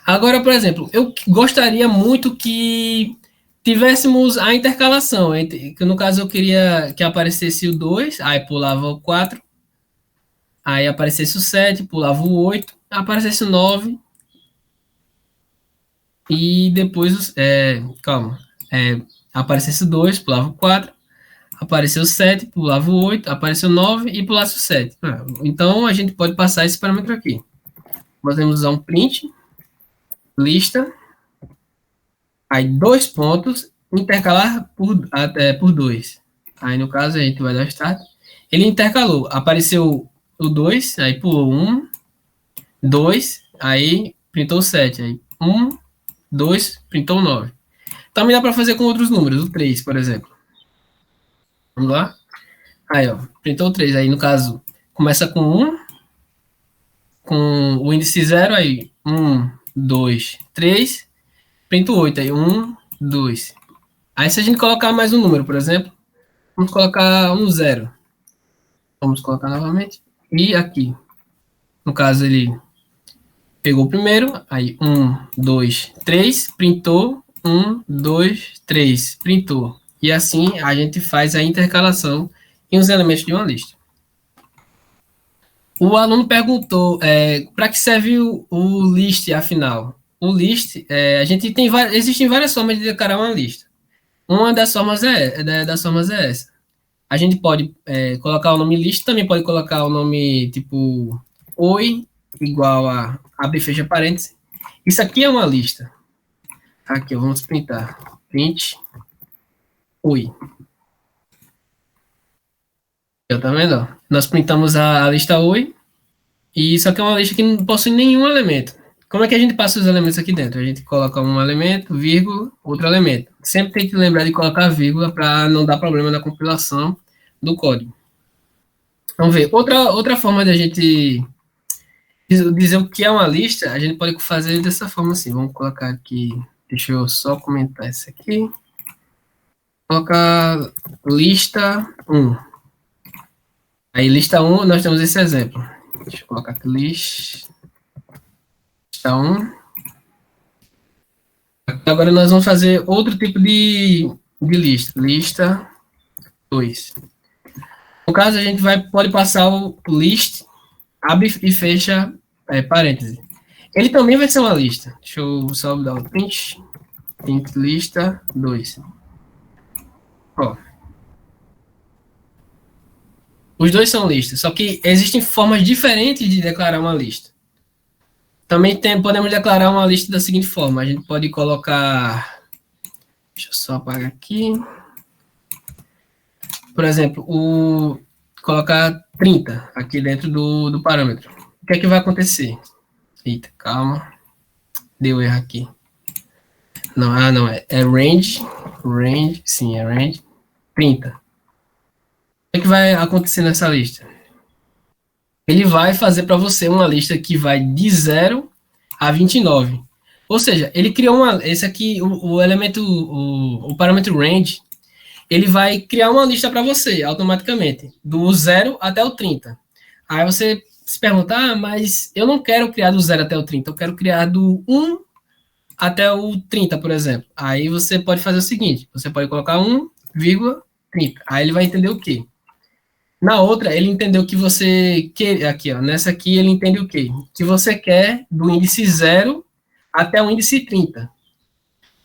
Agora, por exemplo, eu gostaria muito que tivéssemos a intercalação. Que no caso, eu queria que aparecesse o 2, aí pulava o 4, aí aparecesse o 7, pulava o 8, aparecesse o 9, e depois, aparecesse o 2, pulava o 4, apareceu o 7, pulava o 8, apareceu o 9 e pulasse o 7. Então, a gente pode passar esse parâmetro aqui. Podemos usar um print, lista, aí 2 pontos, intercalar por 2. Aí, no caso, a gente vai dar start. Ele intercalou, apareceu o 2, aí pulou 1, 2, aí printou 7, aí 1, 2, printou 9. Também dá para fazer com outros números, o 3, por exemplo. Vamos lá? Aí, ó, printou 3. Aí, no caso, começa com 1, com o índice 0, aí 1, 2, 3, printa 8, aí 1, 2. Aí, se a gente colocar mais um número, por exemplo, vamos colocar um 0. Vamos colocar novamente. E aqui, no caso, ele pegou o primeiro, aí 1, 2, 3, printou, 1, 2, 3, printou. E assim a gente faz a intercalação em os elementos de uma lista. O aluno perguntou para que serve o list, afinal. O list, existem várias formas de declarar uma lista. Uma das formas é essa. A gente pode colocar o nome list, também pode colocar o nome tipo oi, igual a abre e fecha parênteses. Isso aqui é uma lista. Aqui, vamos printar. Print oi. Tá vendo? Nós printamos a lista oi, e isso aqui é uma lista que não possui nenhum elemento. Como é que a gente passa os elementos aqui dentro? A gente coloca um elemento, vírgula, outro elemento. Sempre tem que lembrar de colocar vírgula para não dar problema na compilação do código. Vamos ver. Outra forma de a gente dizer o que é uma lista, a gente pode fazer dessa forma assim. Vamos colocar aqui, deixa eu só comentar isso aqui. Colocar lista 1. Aí, lista 1, nós temos esse exemplo. Deixa eu colocar aqui, lista 1. Agora, nós vamos fazer outro tipo de lista. Lista 2. No caso, a gente pode passar o list, abre e fecha parêntese. Ele também vai ser uma lista. Deixa eu só dar o print lista 2. Ó. Os dois são listas, só que existem formas diferentes de declarar uma lista. Também podemos declarar uma lista da seguinte forma. A gente pode colocar... Deixa eu só apagar aqui. Por exemplo, colocar 30 aqui dentro do parâmetro. O que é que vai acontecer? Eita, calma. Deu erro aqui. Não, é range. Sim, é range. 30. O que vai acontecer nessa lista? Ele vai fazer para você uma lista que vai de 0 a 29. Ou seja, ele criou esse aqui, o elemento, o parâmetro range, ele vai criar uma lista para você automaticamente, do 0 até o 30. Aí você se pergunta, mas eu não quero criar do 0 até o 30, eu quero criar do 1 até o 30, por exemplo. Aí você pode fazer o seguinte, você pode colocar 1,30. Aí ele vai entender o quê? Na outra, ele entendeu que você quer, aqui, ó, nessa aqui ele entende o quê? Que você quer do índice 0 até o índice 30.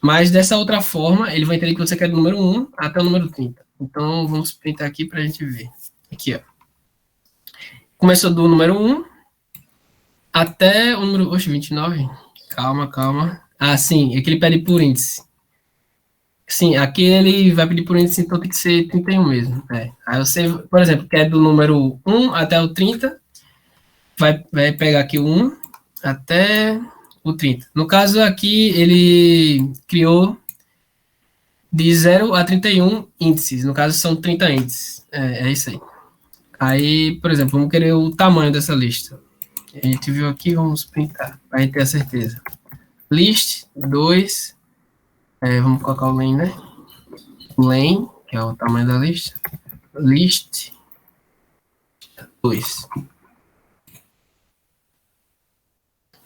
Mas dessa outra forma, ele vai entender que você quer do número 1 até o número 30. Então, vamos printar aqui para a gente ver. Aqui, ó. Começou do número 1 até o número... Oxe, 29. Calma. Ah, sim, é que ele pede por índice. Sim, aqui ele vai pedir por índice, então tem que ser 31 mesmo. Aí você, por exemplo, quer do número 1 até o 30, vai pegar aqui o 1 até o 30. No caso aqui, ele criou de 0 a 31 índices. No caso, são 30 índices. É isso aí. Aí, por exemplo, vamos querer o tamanho dessa lista. A gente viu aqui, vamos printar, para a gente ter a certeza. List 2, vamos colocar o len, né? Len, que é o tamanho da lista. List 2.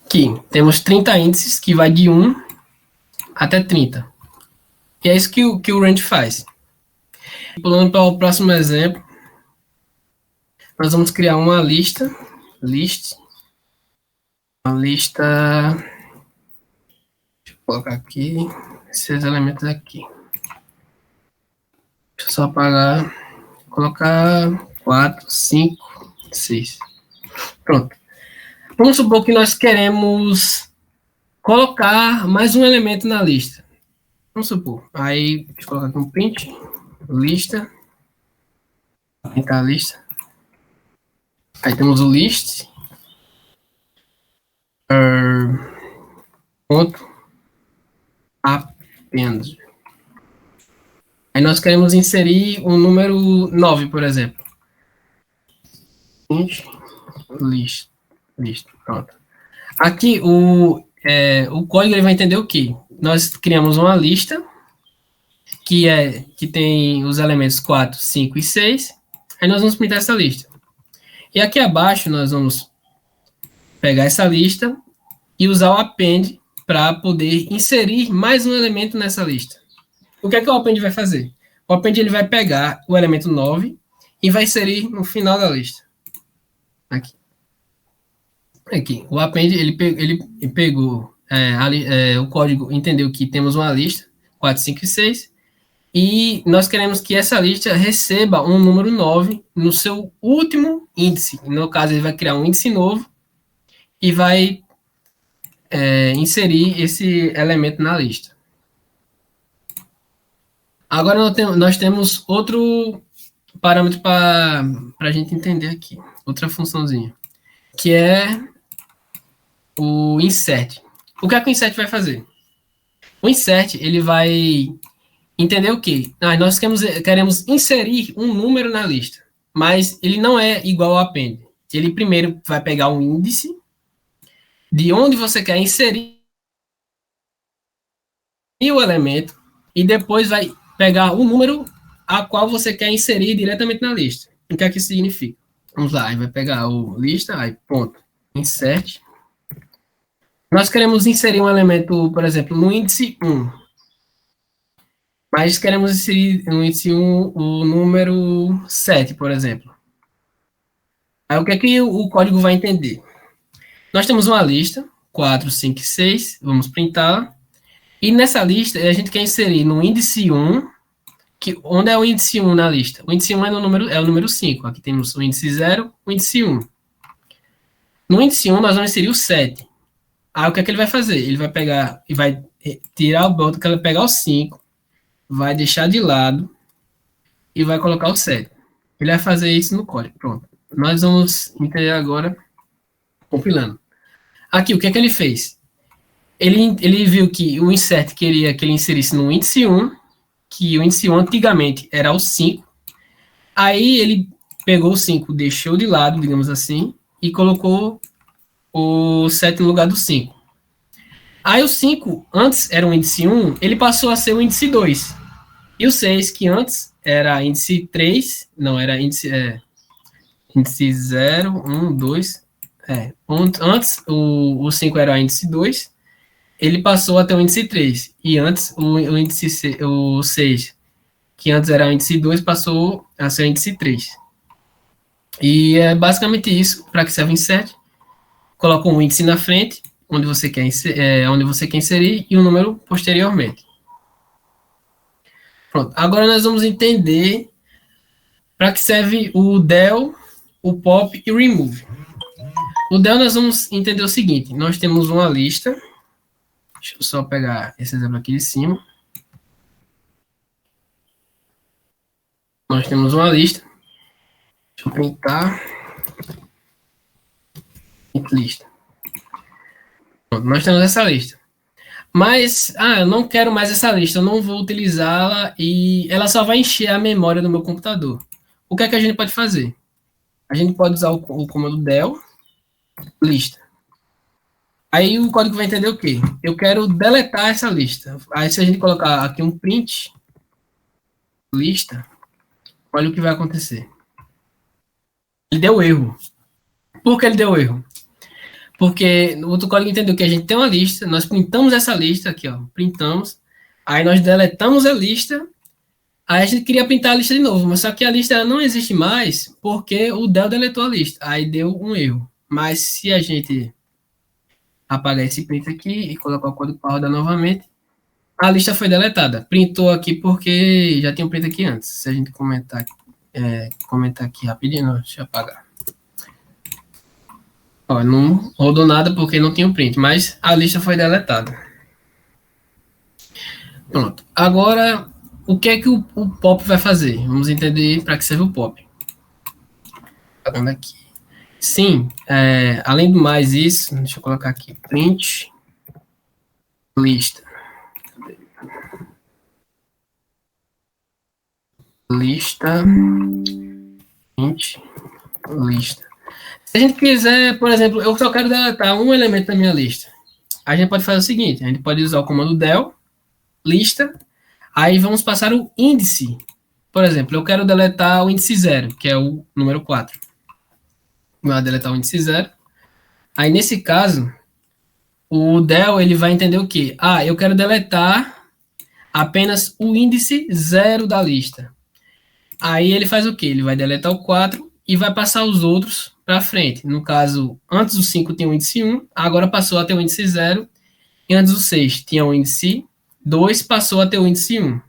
Aqui, temos 30 índices, que vai de 1 até 30. E é isso que o range faz. Pulando para o próximo exemplo, nós vamos criar uma lista, uma lista, deixa eu colocar aqui, esses elementos aqui. Deixa eu só apagar, colocar 4, 5, 6. Pronto. Vamos supor que nós queremos colocar mais um elemento na lista. Vamos supor. Aí, deixa eu colocar aqui um print, lista, printar a lista. Aí temos o list, ponto, append. Aí nós queremos inserir um número 9, por exemplo. List, pronto. Aqui o código ele vai entender o quê? Nós criamos uma lista que tem os elementos 4, 5 e 6. Aí nós vamos printar essa lista. E aqui abaixo nós vamos pegar essa lista e usar o append para poder inserir mais um elemento nessa lista. O que é que o append vai fazer? O append ele vai pegar o elemento 9 e vai inserir no final da lista. Aqui. O append ele pegou o código, entendeu que temos uma lista, 4, 5 e 6, e nós queremos que essa lista receba um número 9 no seu último índice. No caso, ele vai criar um índice novo e vai inserir esse elemento na lista. Agora nós temos outro parâmetro para a gente entender aqui, outra funçãozinha, que é o insert. O que é que o insert vai fazer? O insert, ele vai entender o quê? Nós queremos inserir um número na lista, mas ele não é igual ao append. Ele primeiro vai pegar um índice de onde você quer inserir o elemento e depois vai pegar o número a qual você quer inserir diretamente na lista. O que é que isso significa? Vamos lá, aí vai pegar o lista, aí ponto, insert. Nós queremos inserir um elemento, por exemplo, no índice 1. Mas queremos inserir no índice 1 o número 7, por exemplo. Aí o que é que o código vai entender? Nós temos uma lista, 4, 5 e 6, vamos printá-la. E nessa lista, a gente quer inserir no índice 1, onde é o índice 1 na lista? O índice 1 é o número 5. Aqui temos o índice 0, o índice 1. No índice 1, nós vamos inserir o 7. Aí o que é que ele vai fazer? Ele vai pegar e vai tirar o botão, que ele vai pegar o 5, vai deixar de lado e vai colocar o 7. Ele vai fazer isso no código. Pronto. Nós vamos entender agora compilando. Aqui, o que é que ele fez? Ele viu que o insert queria que ele inserisse no índice 1, que o índice 1 antigamente era o 5. Aí ele pegou o 5, deixou de lado, digamos assim, e colocou o 7 no lugar do 5. Aí o 5, antes era o índice 1, ele passou a ser o índice 2. E o 6, que antes era índice 3, não, era índice 0, 1, 2. Antes o 5 era índice 2, ele passou a ter o índice 3. E antes, o índice o 6, que antes era o índice 2, passou a ser o índice 3. E é basicamente isso, para que serve o insert. Coloca um índice na frente, onde você quer inserir, e um número posteriormente. Pronto. Agora nós vamos entender para que serve o del, o pop e o remove. O del nós vamos entender o seguinte, nós temos uma lista, deixa eu só pegar esse exemplo aqui de cima. Nós temos uma lista, deixa eu printar, lista. Pronto, nós temos essa lista. Mas, eu não quero mais essa lista, eu não vou utilizá-la e ela só vai encher a memória do meu computador. O que é que a gente pode fazer? A gente pode usar o comando del, lista. Aí o código vai entender o quê? Eu quero deletar essa lista. Aí se a gente colocar aqui um print, lista, olha o que vai acontecer. Ele deu erro. Por que ele deu erro? Porque o outro código entendeu que a gente tem uma lista, nós printamos essa lista aqui, ó, printamos, aí nós deletamos a lista, aí a gente queria printar a lista de novo, mas só que a lista não existe mais porque o del deletou a lista, aí deu um erro. Mas se a gente apagar esse print aqui e colocar o código para rodar novamente, a lista foi deletada. Printou aqui porque já tinha um print aqui antes. Se a gente comentar aqui rapidinho, deixa eu apagar. Ó, não rodou nada porque não tinha o print, mas a lista foi deletada. Pronto. Agora, o que é que o pop vai fazer? Vamos entender para que serve o pop. Pagando aqui. Sim, além do mais isso, deixa eu colocar aqui, print, lista. Lista, print, lista. Se a gente quiser, por exemplo, eu só quero deletar um elemento da minha lista, a gente pode fazer o seguinte, a gente pode usar o comando del, lista, aí vamos passar o índice. Por exemplo, eu quero deletar o índice 0, que é o número 4. Vai deletar o índice 0. Aí, nesse caso, o del, ele vai entender o quê? Eu quero deletar apenas o índice 0 da lista. Aí ele faz o quê? Ele vai deletar o 4 e vai passar os outros para frente. No caso, antes o 5 tinha o índice 1, agora passou a ter o índice 0, e antes o 6 tinha o índice 2, passou a ter o índice 1.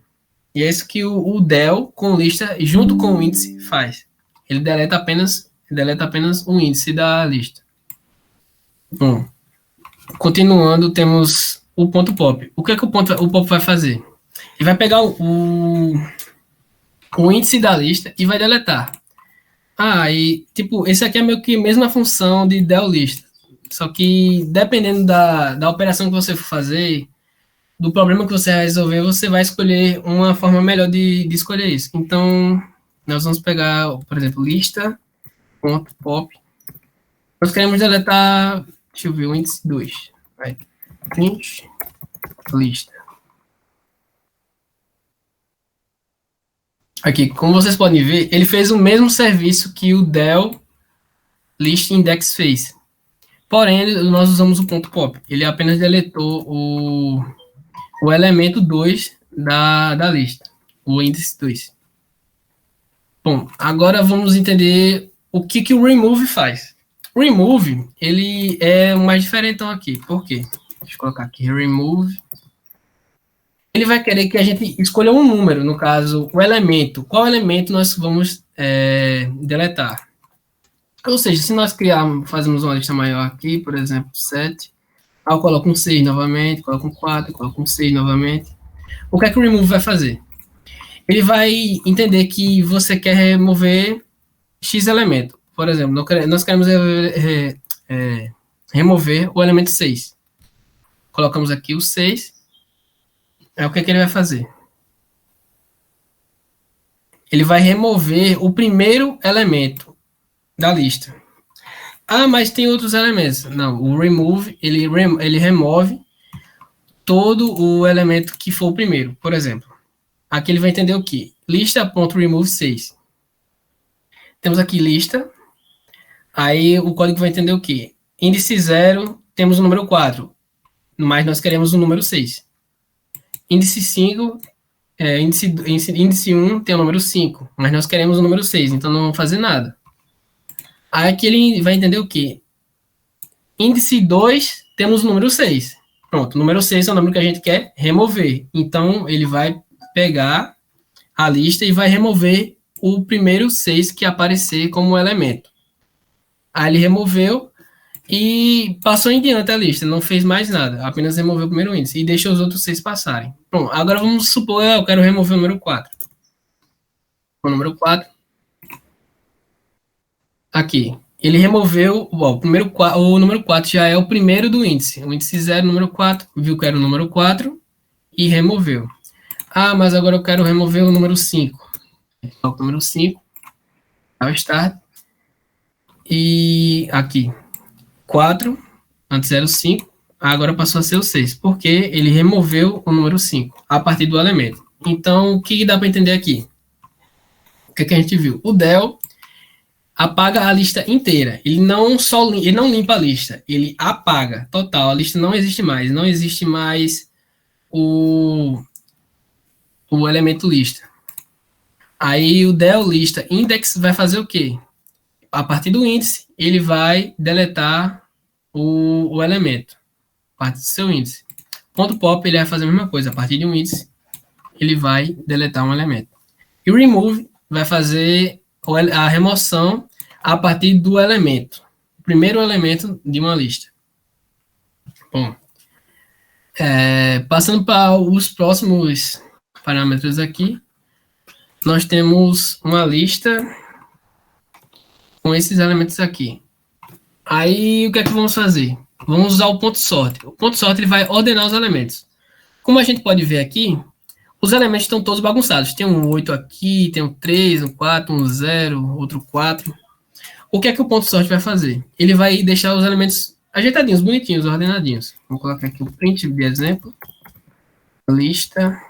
E é isso que o del com lista, junto com o índice, faz. Ele deleta apenas um índice da lista. Bom, continuando, temos o ponto pop. O que é que o pop vai fazer? Ele vai pegar o índice da lista e vai deletar. E tipo, esse aqui é meio que a mesma função de del lista. Só que dependendo da operação que você for fazer, do problema que você vai resolver, você vai escolher uma forma melhor de escolher isso. Então, nós vamos pegar, por exemplo, lista.pop. Nós queremos deletar, deixa eu ver, o índice 2. Vai, print, lista. Aqui, como vocês podem ver, ele fez o mesmo serviço que o del list index fez. Porém, nós usamos o ponto pop. Ele apenas deletou o elemento 2 da lista, o índice 2. Bom, agora vamos entender o que o remove faz. O remove, ele é o mais diferentão aqui. Por quê? Deixa eu colocar aqui, remove. Ele vai querer que a gente escolha um número, no caso, o elemento. Qual elemento nós vamos deletar? Ou seja, se nós fazemos uma lista maior aqui, por exemplo, 7, eu coloco um 6 novamente, coloco um 4, coloco um 6 novamente. O que é que o remove vai fazer? Ele vai entender que você quer remover X elemento. Por exemplo, nós queremos remover o elemento 6. Colocamos aqui o 6. O que é que ele vai fazer? Ele vai remover o primeiro elemento da lista. Mas tem outros elementos. Não, o remove, ele remove todo o elemento que for o primeiro. Por exemplo, aqui ele vai entender o quê? Lista.remove 6. Temos aqui lista. Aí o código vai entender o quê? Índice 0, temos o número 4. mas nós queremos o número 6. Índice 5, índice 1 tem o número 5, mas nós queremos o número 6, então não vamos fazer nada. Aí aqui ele vai entender o quê? Índice 2, temos o número 6. Pronto, o número 6 é o número que a gente quer remover. Então, ele vai pegar a lista e vai remover o primeiro 6 que aparecer como elemento. Aí ele removeu e passou em diante a lista, não fez mais nada, apenas removeu o primeiro índice e deixou os outros 6 passarem. Pronto, agora vamos supor que eu quero remover o número 4. O número 4, aqui, ele removeu, o número 4 já é o primeiro do índice. O índice 0, número 4, viu que era o número 4 e removeu. Ah, mas agora eu quero remover o número 5. O número 5, ao start. E aqui, 4, antes era o 5, agora passou a ser o 6, porque ele removeu o número 5 a partir do elemento. Então, o que dá para entender aqui? O que a gente viu? O del apaga a lista inteira. Ele não limpa a lista, ele apaga total. A lista não existe mais. Não existe mais o elemento lista. Aí o del lista index vai fazer o quê? A partir do índice, ele vai deletar o elemento. A partir do seu índice. Ponto pop, ele vai fazer a mesma coisa. A partir de um índice, ele vai deletar um elemento. E o remove vai fazer a remoção a partir do elemento. O primeiro elemento de uma lista. Bom, passando para os próximos parâmetros aqui, nós temos uma lista com esses elementos aqui. Aí, o que é que vamos fazer? Vamos usar o ponto sorte. O ponto sorte ele vai ordenar os elementos. Como a gente pode ver aqui, os elementos estão todos bagunçados. Tem um 8 aqui, tem um 3, um 4, um 0, outro 4. O que é que o ponto sorte vai fazer? Ele vai deixar os elementos ajeitadinhos, bonitinhos, ordenadinhos. Vou colocar aqui um print de exemplo. Lista.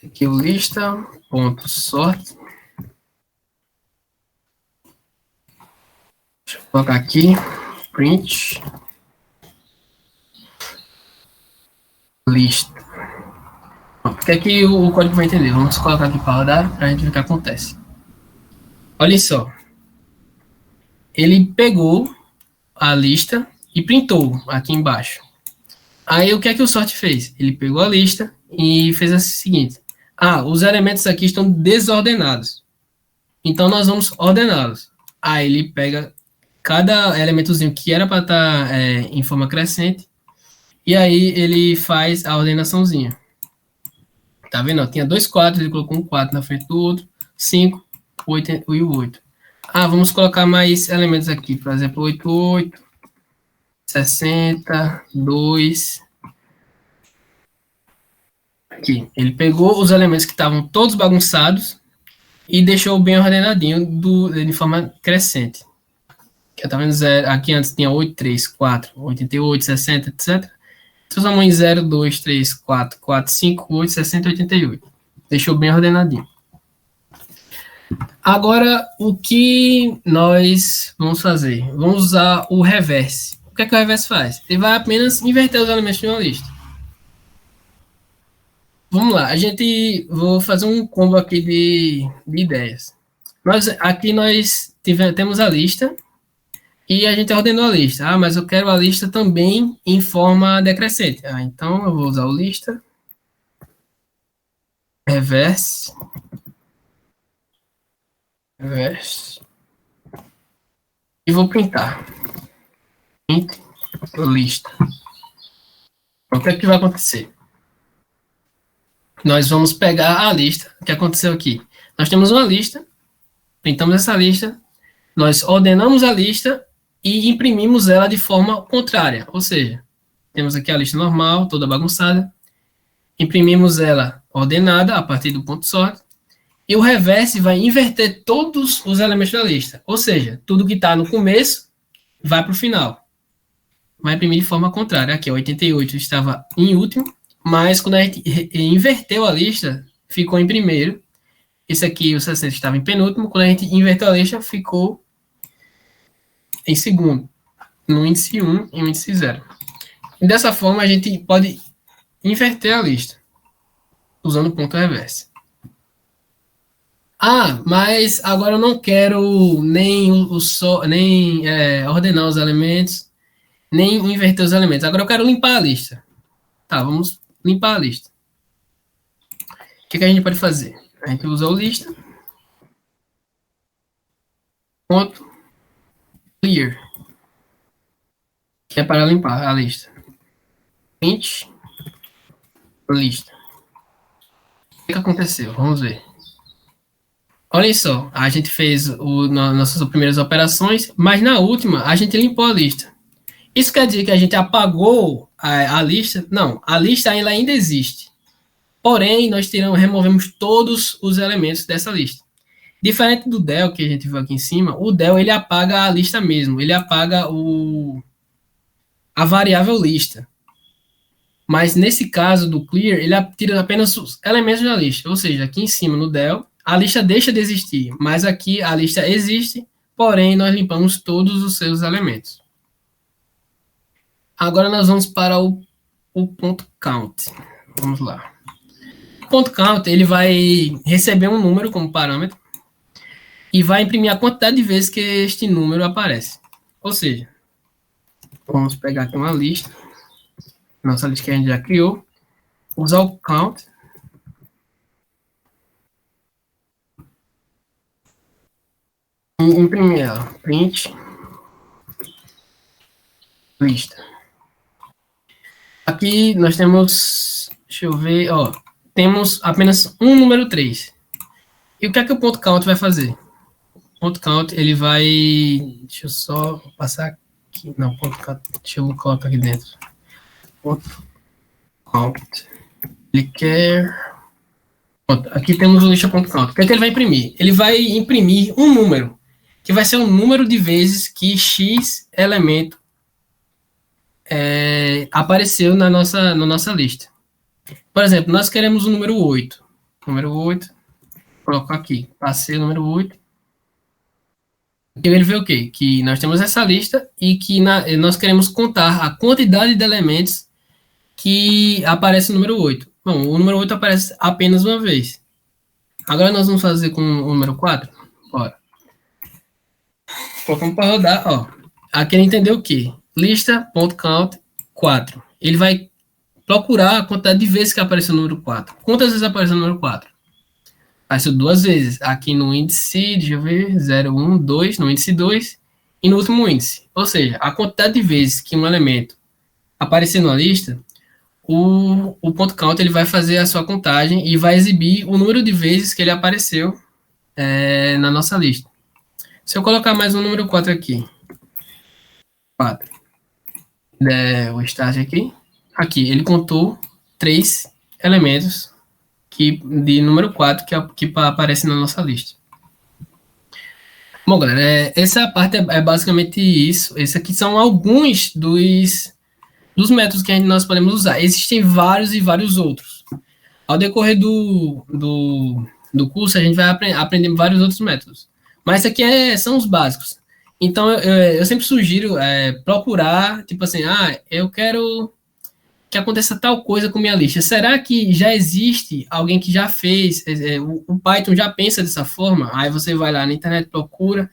Aqui o lista, ponto sorte. Deixa eu colocar aqui, print. Lista. O que é que o código vai entender? Vamos colocar aqui para rodar para a gente ver o que acontece. Olha só. Ele pegou a lista e printou aqui embaixo. Aí o que é que o sorte fez? Ele pegou a lista e fez o seguinte. Os elementos aqui estão desordenados. Então nós vamos ordená-los. Aí ele pega cada elementozinho que era para estar em forma crescente. E aí ele faz a ordenaçãozinha. Tá vendo? Tinha 2 4, ele colocou um 4 na frente do outro. 5, 8 e o 8. Vamos colocar mais elementos aqui. Por exemplo, 8, 8, 60, 2. Aqui. Ele pegou os elementos que estavam todos bagunçados e deixou bem ordenadinho de forma crescente. Tá vendo? Aqui antes tinha 8, 3, 4, 88, 60, etc. Transformou em 0, 2, 3, 4, 4, 5, 8, 60, 88. Deixou bem ordenadinho. Agora, o que nós vamos fazer? Vamos usar o reverse. O que é que o reverse faz? Ele vai apenas inverter os elementos de uma lista. Vamos lá, vou fazer um combo aqui de ideias. Aqui nós temos a lista e a gente ordenou a lista. Mas eu quero a lista também em forma decrescente. Então eu vou usar o lista, reverse, e vou printar. Print lista. O que é que vai acontecer? Nós vamos pegar a lista. O que aconteceu aqui? Nós temos uma lista, printamos essa lista, nós ordenamos a lista e imprimimos ela de forma contrária. Ou seja, temos aqui a lista normal, toda bagunçada, imprimimos ela ordenada a partir do ponto sorte, e o reverse vai inverter todos os elementos da lista. Ou seja, tudo que está no começo vai para o final. Vai imprimir de forma contrária. Aqui, 88 estava em último, mas quando a gente inverteu a lista, ficou em primeiro. Esse aqui, o 60, estava em penúltimo. Quando a gente inverteu a lista, ficou em segundo. No índice 1 e no índice 0. E dessa forma a gente pode inverter a lista usando o ponto reverso. Ah, mas agora eu não quero nem ordenar os elementos, nem inverter os elementos. Agora eu quero limpar a lista. Tá, vamos limpar a lista. O que a gente pode fazer? A gente usa o lista, ponto, clear, que é para limpar a lista. Print, lista. O que aconteceu? Vamos ver. Olha só, a gente fez nossas primeiras operações, mas na última a gente limpou a lista. Isso quer dizer que a gente apagou a lista? Não, a lista ainda existe. Porém, nós removemos todos os elementos dessa lista. Diferente do del que a gente viu aqui em cima, o del ele apaga a lista mesmo, ele apaga a variável lista. Mas nesse caso do clear, ele tira apenas os elementos da lista. Ou seja, aqui em cima no del, a lista deixa de existir, mas aqui a lista existe, porém nós limpamos todos os seus elementos. Agora nós vamos para o ponto count. Vamos lá. O ponto count ele vai receber um número como parâmetro e vai imprimir a quantidade de vezes que este número aparece. Ou seja, vamos pegar aqui uma lista, nossa lista que a gente já criou, usar o count, e imprimir ela, print, lista. Aqui nós temos, deixa eu ver, ó, temos apenas um número 3. E o que é que o ponto count vai fazer? O ponto count, ele vai, deixa eu só passar aqui, não, ponto count, deixa eu colocar aqui dentro. Ponto count, ele quer, pronto, aqui temos o lista.count. O que é que ele vai imprimir? Ele vai imprimir um número, que vai ser o número de vezes que X elemento apareceu na nossa lista. Por exemplo, nós queremos o número 8. Número 8, coloco aqui, passei o número 8. E ele vê o quê? Que nós temos essa lista e que nós queremos contar a quantidade de elementos que aparece no número 8. Bom, o número 8 aparece apenas uma vez. Agora nós vamos fazer com o número 4. Bora. Colocamos para rodar, ó. Aqui ele entendeu o quê? Lista.count 4. Ele vai procurar a quantidade de vezes que apareceu o número 4. Quantas vezes apareceu o número 4? Apareceu 2 vezes. Aqui no índice, deixa eu ver, 0, 1, 2, no índice 2 e no último índice. Ou seja, a quantidade de vezes que um elemento aparecer na lista, o ponto count ele vai fazer a sua contagem e vai exibir o número de vezes que ele apareceu na nossa lista. Se eu colocar mais um número 4 aqui, 4, o start aqui ele contou 3 elementos de número 4 que aparecem na nossa lista. Bom, galera, essa parte é basicamente isso. Esses aqui são alguns dos métodos que nós podemos usar. Existem vários e vários outros. Ao decorrer do curso, a gente vai aprender vários outros métodos. Mas aqui são os básicos. Então, eu sempre sugiro procurar, tipo assim, eu quero que aconteça tal coisa com minha lista. Será que já existe alguém que já fez? O Python já pensa dessa forma? Aí você vai lá na internet, procura.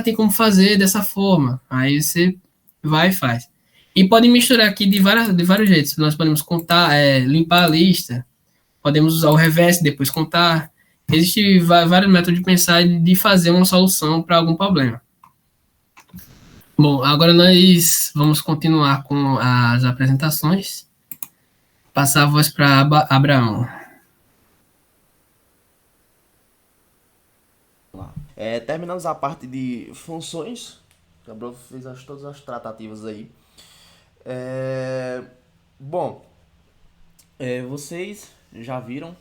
Tem como fazer dessa forma. Aí você vai e faz. E pode misturar aqui de vários jeitos. Nós podemos contar, limpar a lista. Podemos usar o reverse, depois contar. Existem vários métodos de pensar e de fazer uma solução para algum problema. Bom, agora nós vamos continuar com as apresentações. Passar a voz para Abraão. Terminamos a parte de funções. O Gabriel fez todas as tratativas aí. Bom, vocês já viram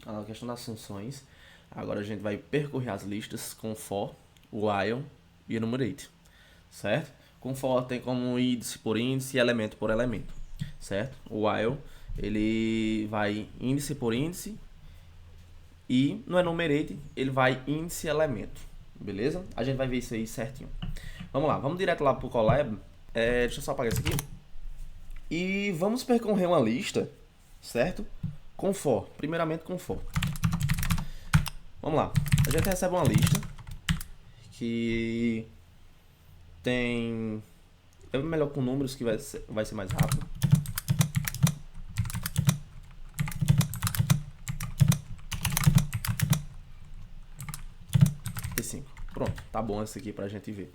a questão das funções. Agora a gente vai percorrer as listas com for, while e enumerate, certo? Com for tem como índice por índice e elemento por elemento, certo? O while ele vai índice por índice e no enumerate ele vai índice elemento, beleza? A gente vai ver isso aí certinho. Vamos lá, vamos direto lá pro Colab. Deixa eu só apagar isso aqui. E vamos percorrer uma lista, certo? Com for, primeiramente com for. Vamos lá, a gente recebe uma lista que tem... É melhor com números que vai ser mais rápido. T5. Pronto, tá bom esse aqui pra gente ver.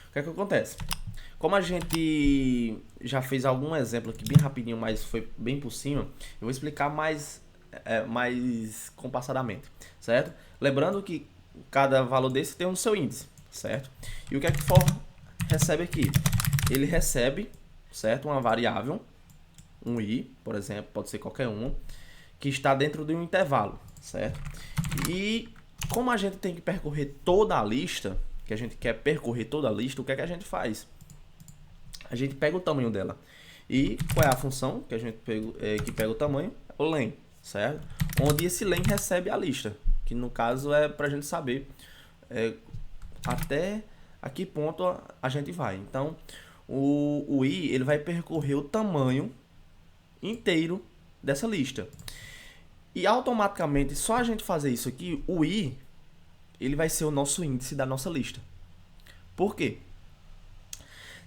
O que é que acontece? Como a gente já fez algum exemplo aqui bem rapidinho, mas foi bem por cima, eu vou explicar mais compassadamente, certo? Lembrando que cada valor desse tem o seu índice, certo? E o que é que for recebe aqui? Ele recebe, certo? Uma variável, um i, por exemplo, pode ser qualquer uma, que está dentro de um intervalo, certo? E como a gente tem que percorrer toda a lista, que a gente quer percorrer toda a lista, o que é que a gente faz? A gente pega o tamanho dela. E qual é a função que a gente pega o tamanho? O len, certo? Onde esse len recebe a lista, que no caso é para a gente saber até a que ponto a gente vai. Então, o i ele vai percorrer o tamanho inteiro dessa lista. E automaticamente, só a gente fazer isso aqui, o i ele vai ser o nosso índice da nossa lista. Por quê?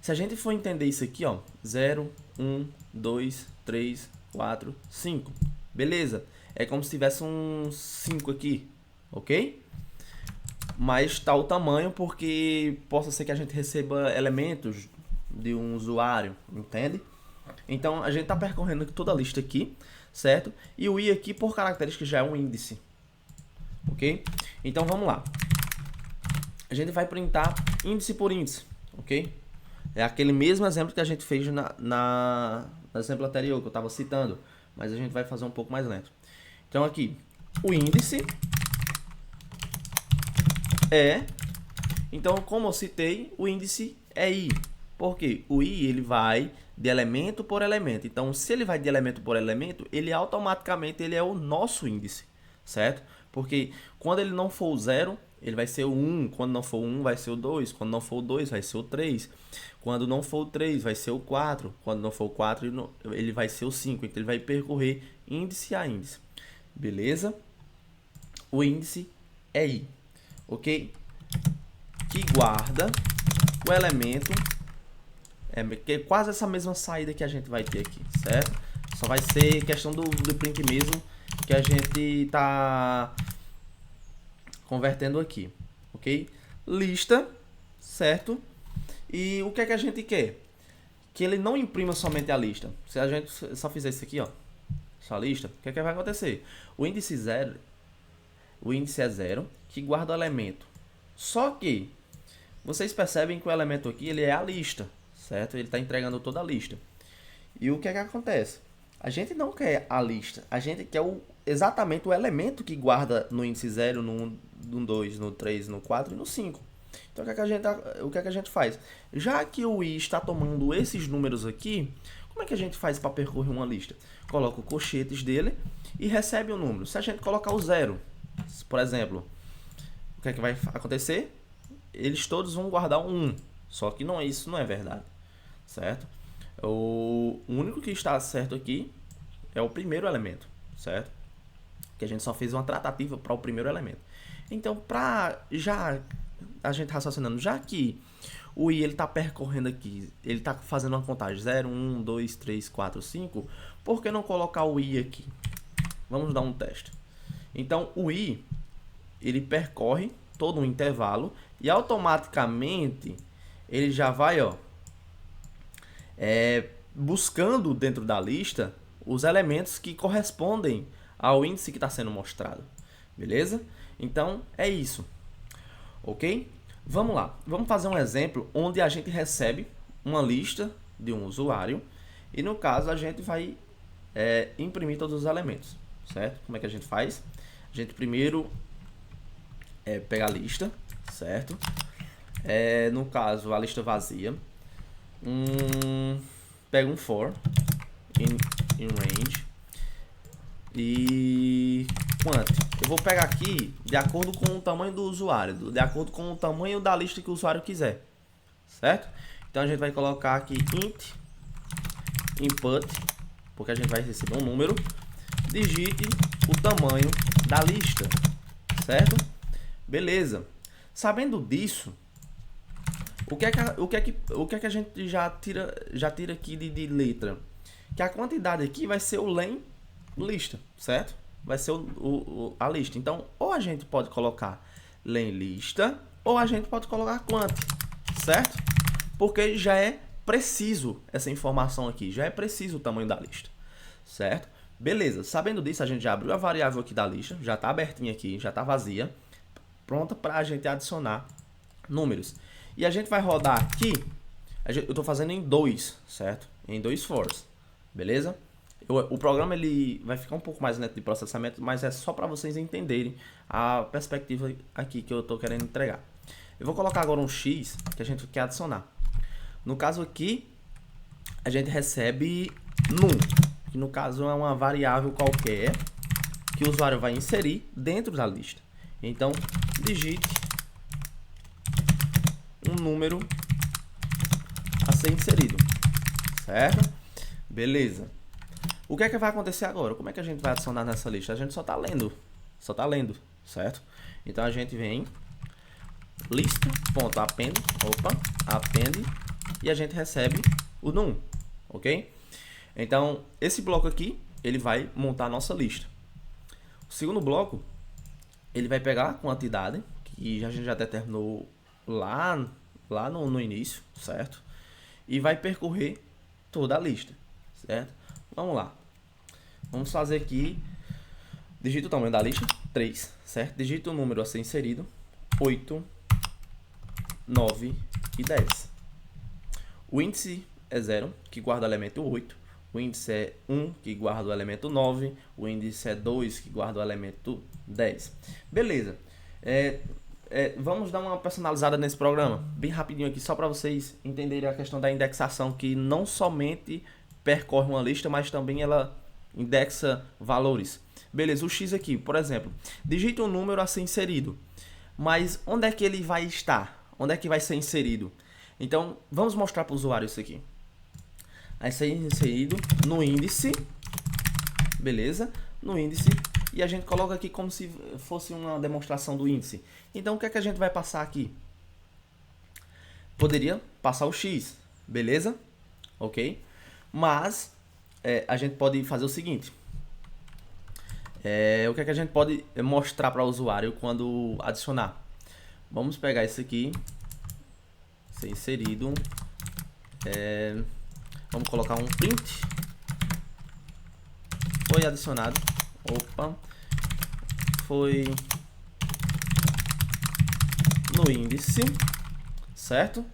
Se a gente for entender isso aqui, ó, 0, 1, 2, 3, 4, 5. Beleza. É como se tivesse um 5 aqui, ok? Mas tá o tamanho porque possa ser que a gente receba elementos de um usuário, entende? Então a gente tá percorrendo toda a lista aqui, certo? E o i aqui, por característica, já é um índice, ok? Então vamos lá. A gente vai printar índice por índice, ok? É aquele mesmo exemplo que a gente fez no exemplo anterior que eu estava citando, mas a gente vai fazer um pouco mais lento. Então aqui, o índice é... Então, como eu citei, o índice é i. Por quê? O i ele vai de elemento por elemento. Então, se ele vai de elemento por elemento, ele automaticamente ele é o nosso índice, certo? Porque quando ele não for o 0, ele vai ser o 1, quando não for o 1 vai ser o 2, quando não for o 2 vai ser o 3, quando não for o 3 vai ser o 4, quando não for o 4 ele vai ser o 5, então ele vai percorrer índice a índice, beleza? O índice é i, ok? Que guarda o elemento, que é quase essa mesma saída que a gente vai ter aqui, certo? Só vai ser questão do print mesmo que a gente tá convertendo aqui, ok? Lista, certo? E o que é que a gente quer? Que ele não imprima somente a lista. Se a gente só fizer isso aqui, ó, só a lista, o que é que vai acontecer? O índice é 0, que guarda o elemento. Só que vocês percebem que o elemento aqui ele é a lista, certo? Ele está entregando toda a lista. E o que é que acontece? A gente não quer a lista, a gente quer exatamente o elemento que guarda no índice 0, no 1, no 2, no 3, no 4 e no 5. Então o que é que a gente faz? Já que o i está tomando esses números aqui, como é que a gente faz para percorrer uma lista? Coloca os colchetes dele e recebe o número. Se a gente colocar o 0, por exemplo, o que é que vai acontecer? Eles todos vão guardar um 1, só que isso não é verdade, certo? O único que está certo aqui é o primeiro elemento, certo? Que a gente só fez uma tratativa para o primeiro elemento. Então, já a gente raciocinando, já que o i ele está percorrendo aqui, ele está fazendo uma contagem 0, 1, 2, 3, 4, 5, por que não colocar o i aqui? Vamos dar um teste. Então, o i ele percorre todo um intervalo e automaticamente ele já vai, ó, buscando dentro da lista os elementos que correspondem ao índice que está sendo mostrado, beleza? Então é isso, ok? Vamos lá, vamos fazer um exemplo onde a gente recebe uma lista de um usuário e no caso a gente vai imprimir todos os elementos, certo? Como é que a gente faz? A gente primeiro pega a lista, certo? No caso a lista vazia, pega um for in range e quant. Eu vou pegar aqui de acordo com o tamanho do usuário, de acordo com o tamanho da lista que o usuário quiser, certo? Então a gente vai colocar aqui input, porque a gente vai receber um número, digite o tamanho da lista, certo? Beleza. Sabendo disso, o que é que a gente já tira aqui de letra? Que a quantidade aqui vai ser o len lista, certo? Vai ser a lista. Então, ou a gente pode colocar len lista, ou a gente pode colocar quant, certo? Porque já é preciso essa informação aqui, já é preciso o tamanho da lista, certo? Beleza, sabendo disso, a gente já abriu a variável aqui da lista, já está abertinha aqui, já está vazia, pronta para a gente adicionar números. E a gente vai rodar aqui, eu estou fazendo em 2, certo? Em 2 fors, beleza? O programa ele vai ficar um pouco mais lento de processamento, mas é só para vocês entenderem a perspectiva aqui que eu estou querendo entregar. Eu vou colocar agora um x que a gente quer adicionar. No caso aqui, a gente recebe num, que no caso é uma variável qualquer que o usuário vai inserir dentro da lista. Então, digite um número a ser inserido, certo? Beleza. O que é que vai acontecer agora? Como é que a gente vai adicionar nessa lista? A gente só está lendo, certo? Então a gente vem lista.append, append, e a gente recebe o num, ok? Então esse bloco aqui, ele vai montar a nossa lista. O segundo bloco, ele vai pegar a quantidade, que a gente já determinou lá no início, certo? E vai percorrer toda a lista, certo? Vamos lá. Vamos fazer aqui, digita o tamanho da lista, 3, certo? Digita o número a ser inserido, 8, 9 e 10. O índice é 0, que guarda o elemento 8. O índice é 1, que guarda o elemento 9. O índice é 2, que guarda o elemento 10. Beleza. Vamos dar uma personalizada nesse programa, bem rapidinho aqui, só para vocês entenderem a questão da indexação, que não somente percorre uma lista, mas também ela indexa valores. Beleza, o x aqui, por exemplo, digite um número a ser inserido, mas onde é que ele vai estar? Onde é que vai ser inserido? Então, vamos mostrar para o usuário isso aqui. Vai ser inserido no índice, beleza? No índice, e a gente coloca aqui como se fosse uma demonstração do índice. Então, o que é que a gente vai passar aqui? Poderia passar o x, beleza? Ok? Mas a gente pode fazer o seguinte. O que é que a gente pode mostrar para o usuário quando adicionar? Vamos pegar isso aqui, ser inserido. Vamos colocar um print. Foi adicionado. Foi no índice, certo?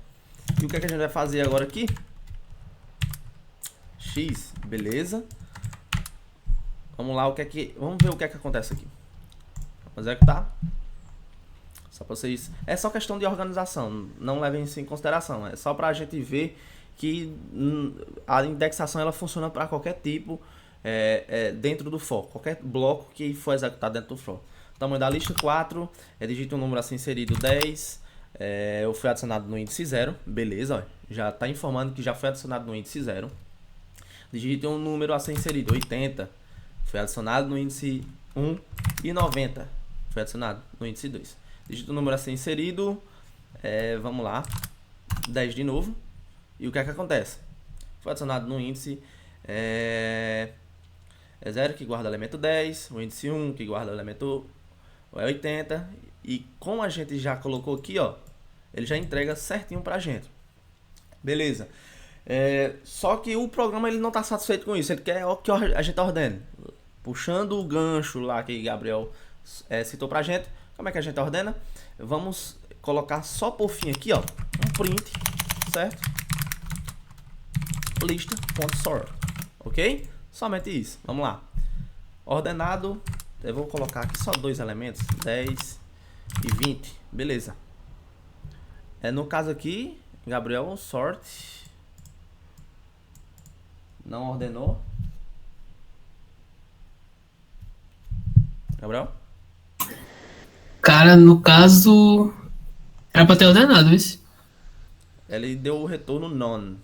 E o que é que a gente vai fazer agora aqui? X, beleza. Vamos lá, vamos ver o que é que acontece aqui. Vamos executar. Só para vocês, é só questão de organização, não levem isso em consideração. É só para a gente ver que a indexação ela funciona para qualquer tipo dentro do for, qualquer bloco que for executado dentro do for. Tamanho da lista 4, digita um número a ser inserido 10, eu fui adicionado no índice 0, beleza, ó, já está informando que já foi adicionado no índice 0. Digite um número a ser inserido, 80, foi adicionado no índice 1, e 90, foi adicionado no índice 2. Digite um número a ser inserido, vamos lá, 10 de novo, e o que é que acontece? Foi adicionado no índice 0, que guarda o elemento 10, o índice 1, que guarda o elemento 80, e como a gente já colocou aqui, ó, ele já entrega certinho pra gente. Beleza. Só que o programa ele não está satisfeito com isso, ele quer que a gente ordene. Puxando o gancho lá que Gabriel citou pra gente, como é que a gente ordena? Vamos colocar só por fim aqui, ó, um print, certo? Lista.sort, ok? Somente isso, vamos lá. Ordenado, eu vou colocar aqui só 2 elementos, 10 e 20, beleza. No caso aqui, Gabriel, sort, não ordenou. Gabriel? Cara, no caso, era pra ter ordenado isso. Ele deu o retorno none.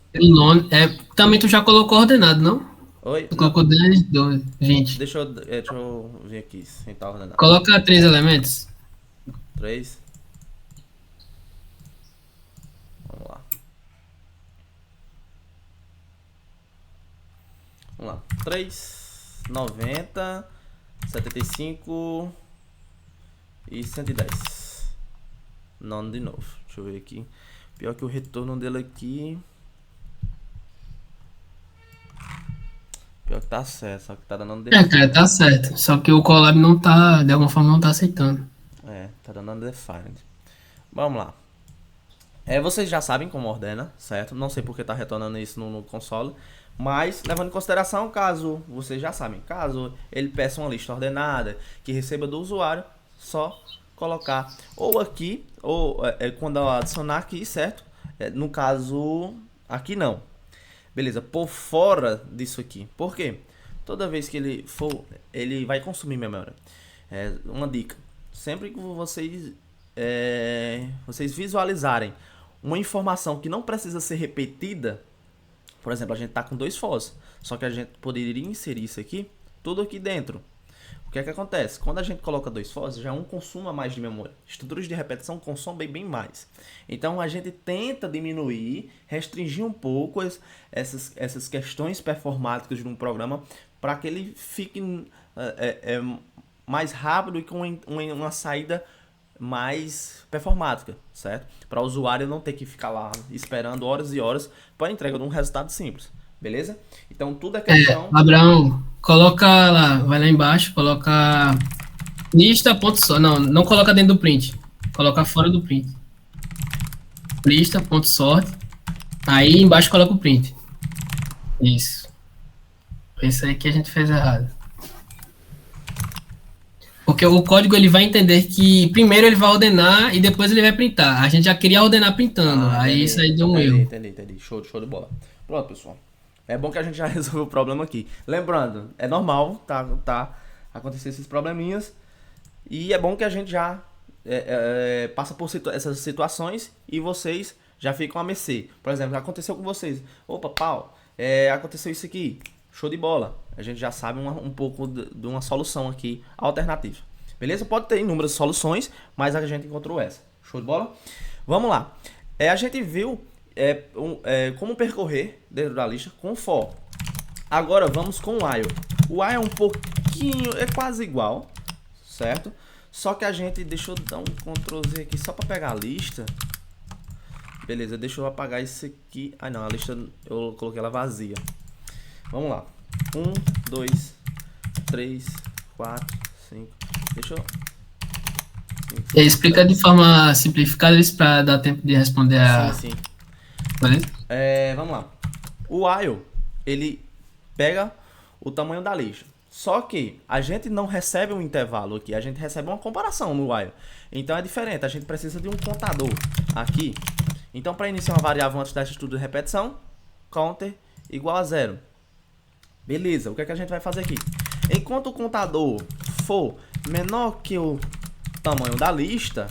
Também tu já colocou ordenado, não? Oi? Tu Não. colocou 10, 12, 20. Deixa eu vir aqui, sem estar ordenado. Coloca 3 elementos. 3. Vamos lá. Vamos lá. 3, 90, 75 e 110. None de novo. Deixa eu ver aqui. Pior que o retorno dele aqui. Pior que tá certo, só que tá dando define. Cara, tá certo. Só que o Colab não tá, de alguma forma, não tá aceitando. Tá dando defined. Vamos lá. Vocês já sabem como ordena, certo? Não sei porque tá retornando isso no console. Mas, levando em consideração, caso vocês já sabem, caso ele peça uma lista ordenada que receba do usuário, só colocar ou aqui, ou quando eu adicionar aqui, certo? No caso, aqui não. Beleza, por fora disso aqui. Por quê? Toda vez que ele for, ele vai consumir memória. Uma dica. Sempre que vocês visualizarem uma informação que não precisa ser repetida, por exemplo, a gente está com 2 fors, só que a gente poderia inserir isso aqui, tudo aqui dentro. O que é que acontece? Quando a gente coloca 2 fors, já consuma mais de memória. Estruturas de repetição consomem bem mais. Então a gente tenta diminuir, restringir um pouco essas questões performáticas de um programa para que ele fique mais rápido e com uma saída mais performática, certo? Para o usuário não ter que ficar lá esperando horas e horas para a entrega de um resultado simples, beleza? Então tudo é questão... Abraão, coloca lá, vai lá embaixo, coloca lista, ponto sort. Não coloca dentro do print, coloca fora do print. Lista, ponto sort. Aí embaixo coloca o print. Isso. Isso aí que a gente fez errado. Porque o código ele vai entender que primeiro ele vai ordenar e depois ele vai printar. A gente já queria ordenar printando, aí isso aí deu um erro. Entendi. Show de bola. Pronto, pessoal. É bom que a gente já resolveu o problema aqui. Lembrando, é normal, tá acontecer esses probleminhas. E é bom que a gente já passa por essas situações e vocês já ficam a mercê. Por exemplo, aconteceu com vocês. Opa, pau, aconteceu isso aqui. Show de bola. A gente já sabe um pouco de uma solução aqui alternativa. Beleza? Pode ter inúmeras soluções, mas a gente encontrou essa. Show de bola? Vamos lá. A gente viu como percorrer dentro da lista com for. Agora vamos com o while. O while é um pouquinho, é quase igual, certo? Só que a gente, deixa eu dar um Ctrl Z aqui só para pegar a lista. Beleza, deixa eu apagar isso aqui. Ah não, a lista eu coloquei ela vazia. Vamos lá. 1, 2, 3, 4, 5. Deixa eu... Explica de forma simplificada isso para dar tempo de responder a... Sim. Beleza? Vamos lá. O while, ele pega o tamanho da lista. Só que a gente não recebe um intervalo aqui, a gente recebe uma comparação no while. Então é diferente, a gente precisa de um contador aqui. Então para iniciar uma variável antes dessa estrutura de repetição, counter igual a 0. Beleza, o que é que a gente vai fazer aqui? Enquanto o contador for menor que o tamanho da lista,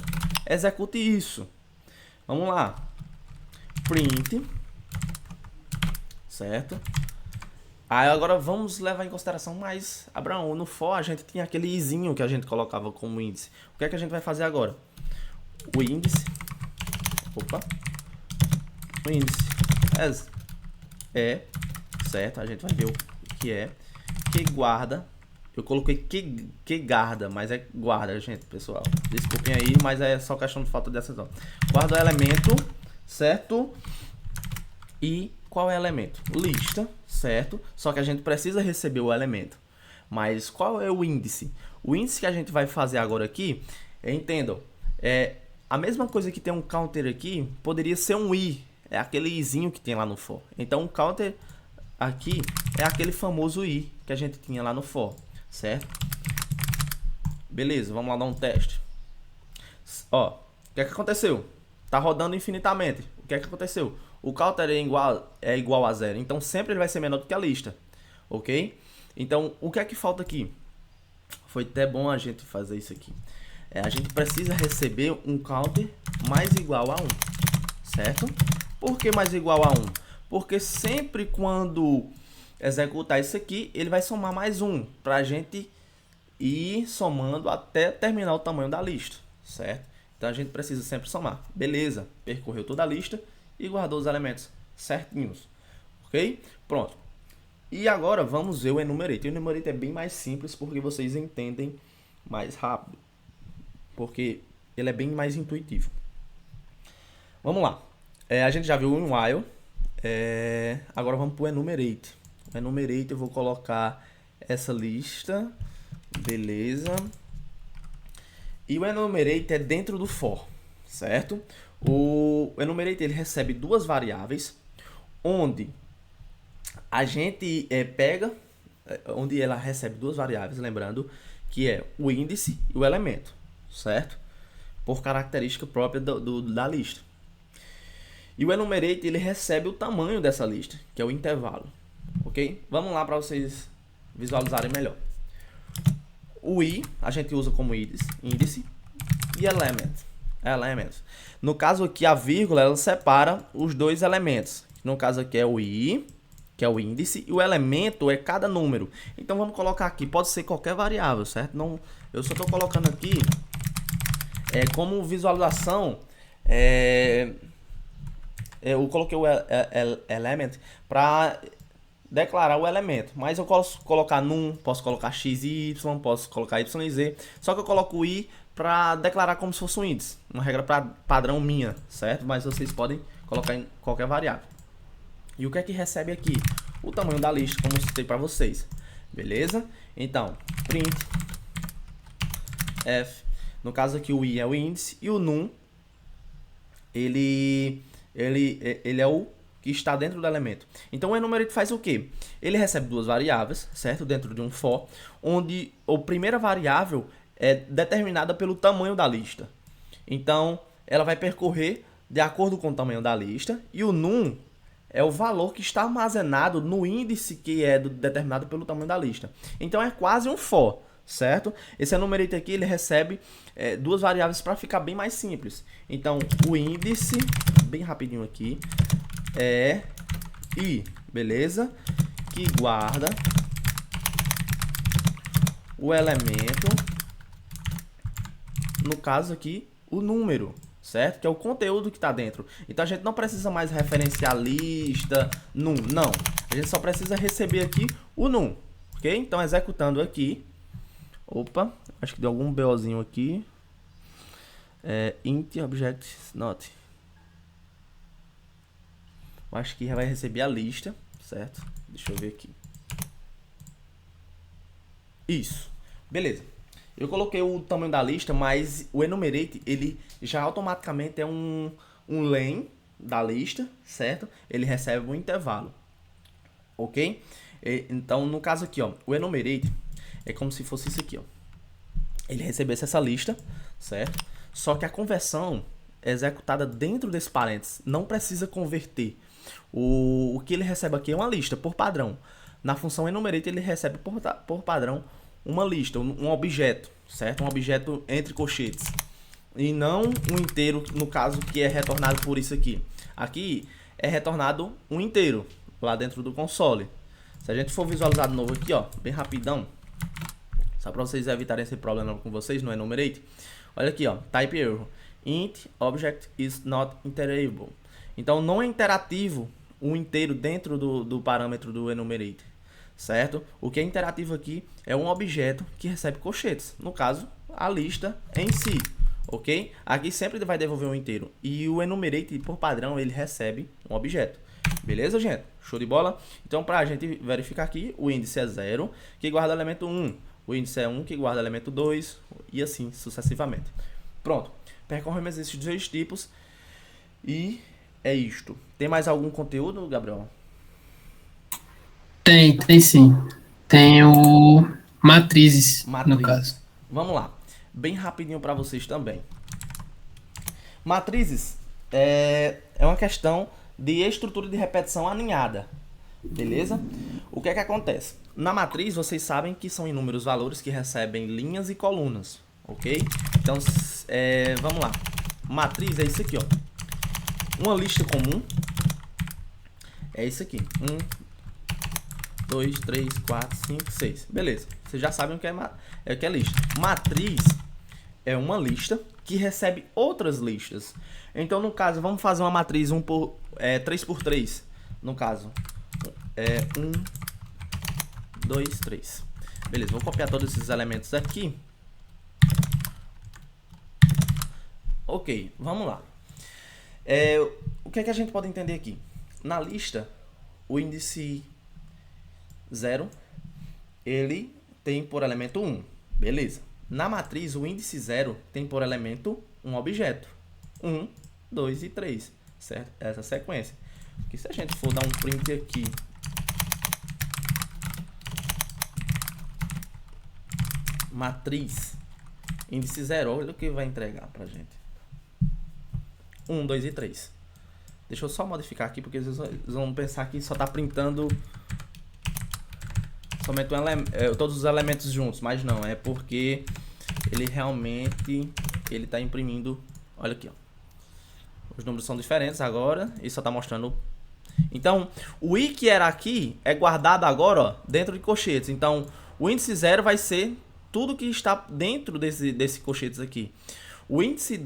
execute isso. Vamos lá. Print. Certo? Aí agora vamos levar em consideração mais, Abraão, no for a gente tinha aquele izinho que a gente colocava como índice. O que é que a gente vai fazer agora? O índice. Opa. O índice certo? A gente vai ver o que guarda. Eu coloquei que guarda, mas é guarda, gente, pessoal. Desculpem aí, mas é só questão de falta de atenção. Guarda o elemento, certo? E qual é o elemento? Lista, certo? Só que a gente precisa receber o elemento. Mas qual é o índice? O índice que a gente vai fazer agora aqui, entendam, a mesma coisa que tem um counter aqui, poderia ser um i. É aquele izinho que tem lá no for. Então o counter aqui é aquele famoso i que a gente tinha lá no for, certo? Beleza, vamos lá dar um teste. Ó, o que é que aconteceu? Tá rodando infinitamente. O que é que aconteceu? O counter é igual a 0, então sempre ele vai ser menor do que a lista, ok? Então, o que é que falta aqui? Foi até bom a gente fazer isso aqui. A gente precisa receber um counter mais igual a 1, certo? Por que mais igual a 1? Porque sempre quando executar isso aqui, ele vai somar mais 1, para a gente ir somando até terminar o tamanho da lista, certo? Então a gente precisa sempre somar. Beleza, percorreu toda a lista e guardou os elementos certinhos, ok? Pronto. E agora vamos ver o enumerate. O enumerate é bem mais simples porque vocês entendem mais rápido, porque ele é bem mais intuitivo. Vamos lá. A gente já viu o while. Agora vamos para o enumerate. O enumerate eu vou colocar essa lista. Beleza. E o enumerate é dentro do for, certo? O enumerate ele recebe duas variáveis, onde a gente pega, onde ela recebe duas variáveis, lembrando que é o índice e o elemento, certo? Por característica própria da lista. E o enumerate ele recebe o tamanho dessa lista, que é o intervalo, ok? Vamos lá para vocês visualizarem melhor. O i a gente usa como índice e element. No caso aqui a vírgula ela separa os dois elementos. No caso aqui é o i, que é o índice, e o elemento é cada número. Então vamos colocar aqui, pode ser qualquer variável, certo? Não, eu só estou colocando aqui como visualização. Eu coloquei o element para declarar o elemento, mas eu posso colocar num, posso colocar x e y, posso colocar y e z, só que eu coloco o i para declarar como se fosse um índice, uma regra padrão minha, certo? Mas vocês podem colocar em qualquer variável. E o que é que recebe aqui? O tamanho da lista, como eu citei para vocês, beleza? Então, print f, no caso aqui o i é o índice e o num ele é o que está dentro do elemento. Então o enumerate faz o quê? Ele recebe duas variáveis, certo? Dentro de um for, onde a primeira variável é determinada pelo tamanho da lista. Então ela vai percorrer de acordo com o tamanho da lista, e o num é o valor que está armazenado no índice que é determinado pelo tamanho da lista. Então é quase um for, certo? Esse enumerate aqui ele recebe duas variáveis para ficar bem mais simples. Então o índice, bem rapidinho aqui, é i, beleza? Que guarda o elemento, no caso aqui, o número, certo? Que é o conteúdo que está dentro. Então a gente não precisa mais referenciar lista, num, não. A gente só precisa receber aqui o num, ok? Então executando aqui, opa, acho que deu algum BOzinho aqui. Int object not. Acho que já vai receber a lista, certo? Deixa eu ver aqui. Isso. Beleza. Eu coloquei o tamanho da lista, mas o enumerate, ele já automaticamente é um len da lista, certo? Ele recebe um intervalo. Ok? Então, no caso aqui, ó, o enumerate é como se fosse isso aqui, ó. Ele recebesse essa lista, certo? Só que a conversão é executada dentro desse parênteses. Não precisa converter. O que ele recebe aqui é uma lista, por padrão. Na função enumerate, ele recebe por padrão uma lista, um objeto, certo? Um objeto entre colchetes. E não um inteiro, no caso, que é retornado por isso aqui. Aqui é retornado um inteiro, lá dentro do console. Se a gente for visualizar de novo aqui, ó, bem rapidão, só para vocês evitarem esse problema com vocês no enumerate. Olha aqui, ó, type error. Int object is not iterable. Então não é interativo um inteiro dentro do parâmetro do enumerate, certo? O que é interativo aqui é um objeto que recebe colchetes, no caso a lista em si, ok? Aqui sempre vai devolver um inteiro, e o enumerate por padrão ele recebe um objeto. Beleza, gente? Show de bola? Então para a gente verificar aqui, o índice é 0, que guarda o elemento 1, o índice é 1, que guarda o elemento 2, e assim sucessivamente. Pronto, percorremos esses dois tipos e é isto. Tem mais algum conteúdo, Gabriel? Tem sim. Tem o matrizes, no caso. Vamos lá. Bem rapidinho para vocês também. Matrizes é uma questão de estrutura de repetição aninhada. Beleza? O que é que acontece? Na matriz, vocês sabem que são inúmeros valores que recebem linhas e colunas. Ok? Então, vamos lá. Matriz é isso aqui, ó. Uma lista comum, é isso aqui. 2, 3, 4, 5, 6. Beleza. Vocês já sabem o que é lista. Matriz é uma lista que recebe outras listas. Então, no caso, vamos fazer uma matriz 3 por 3. No caso, 1, 2, 3. Beleza, vou copiar todos esses elementos aqui. Ok, vamos lá. O que é que a gente pode entender aqui? Na lista, o índice 0, ele tem por elemento 1. Beleza. Na matriz, o índice 0 tem por elemento um objeto. 1, 2 e 3. Certo? Essa sequência. Porque se a gente for dar um print aqui, matriz, índice 0, olha o que vai entregar pra gente. 1, 2 e 3. Deixa eu só modificar aqui, porque eles vão pensar que só está printando somente todos os elementos juntos. Mas não, é porque ele realmente está imprimindo. Olha aqui, ó. Os números são diferentes agora e só está mostrando. Então, o i que era aqui é guardado agora, ó, dentro de colchetes. Então, o índice 0 vai ser tudo que está dentro desse colchetes aqui. O índice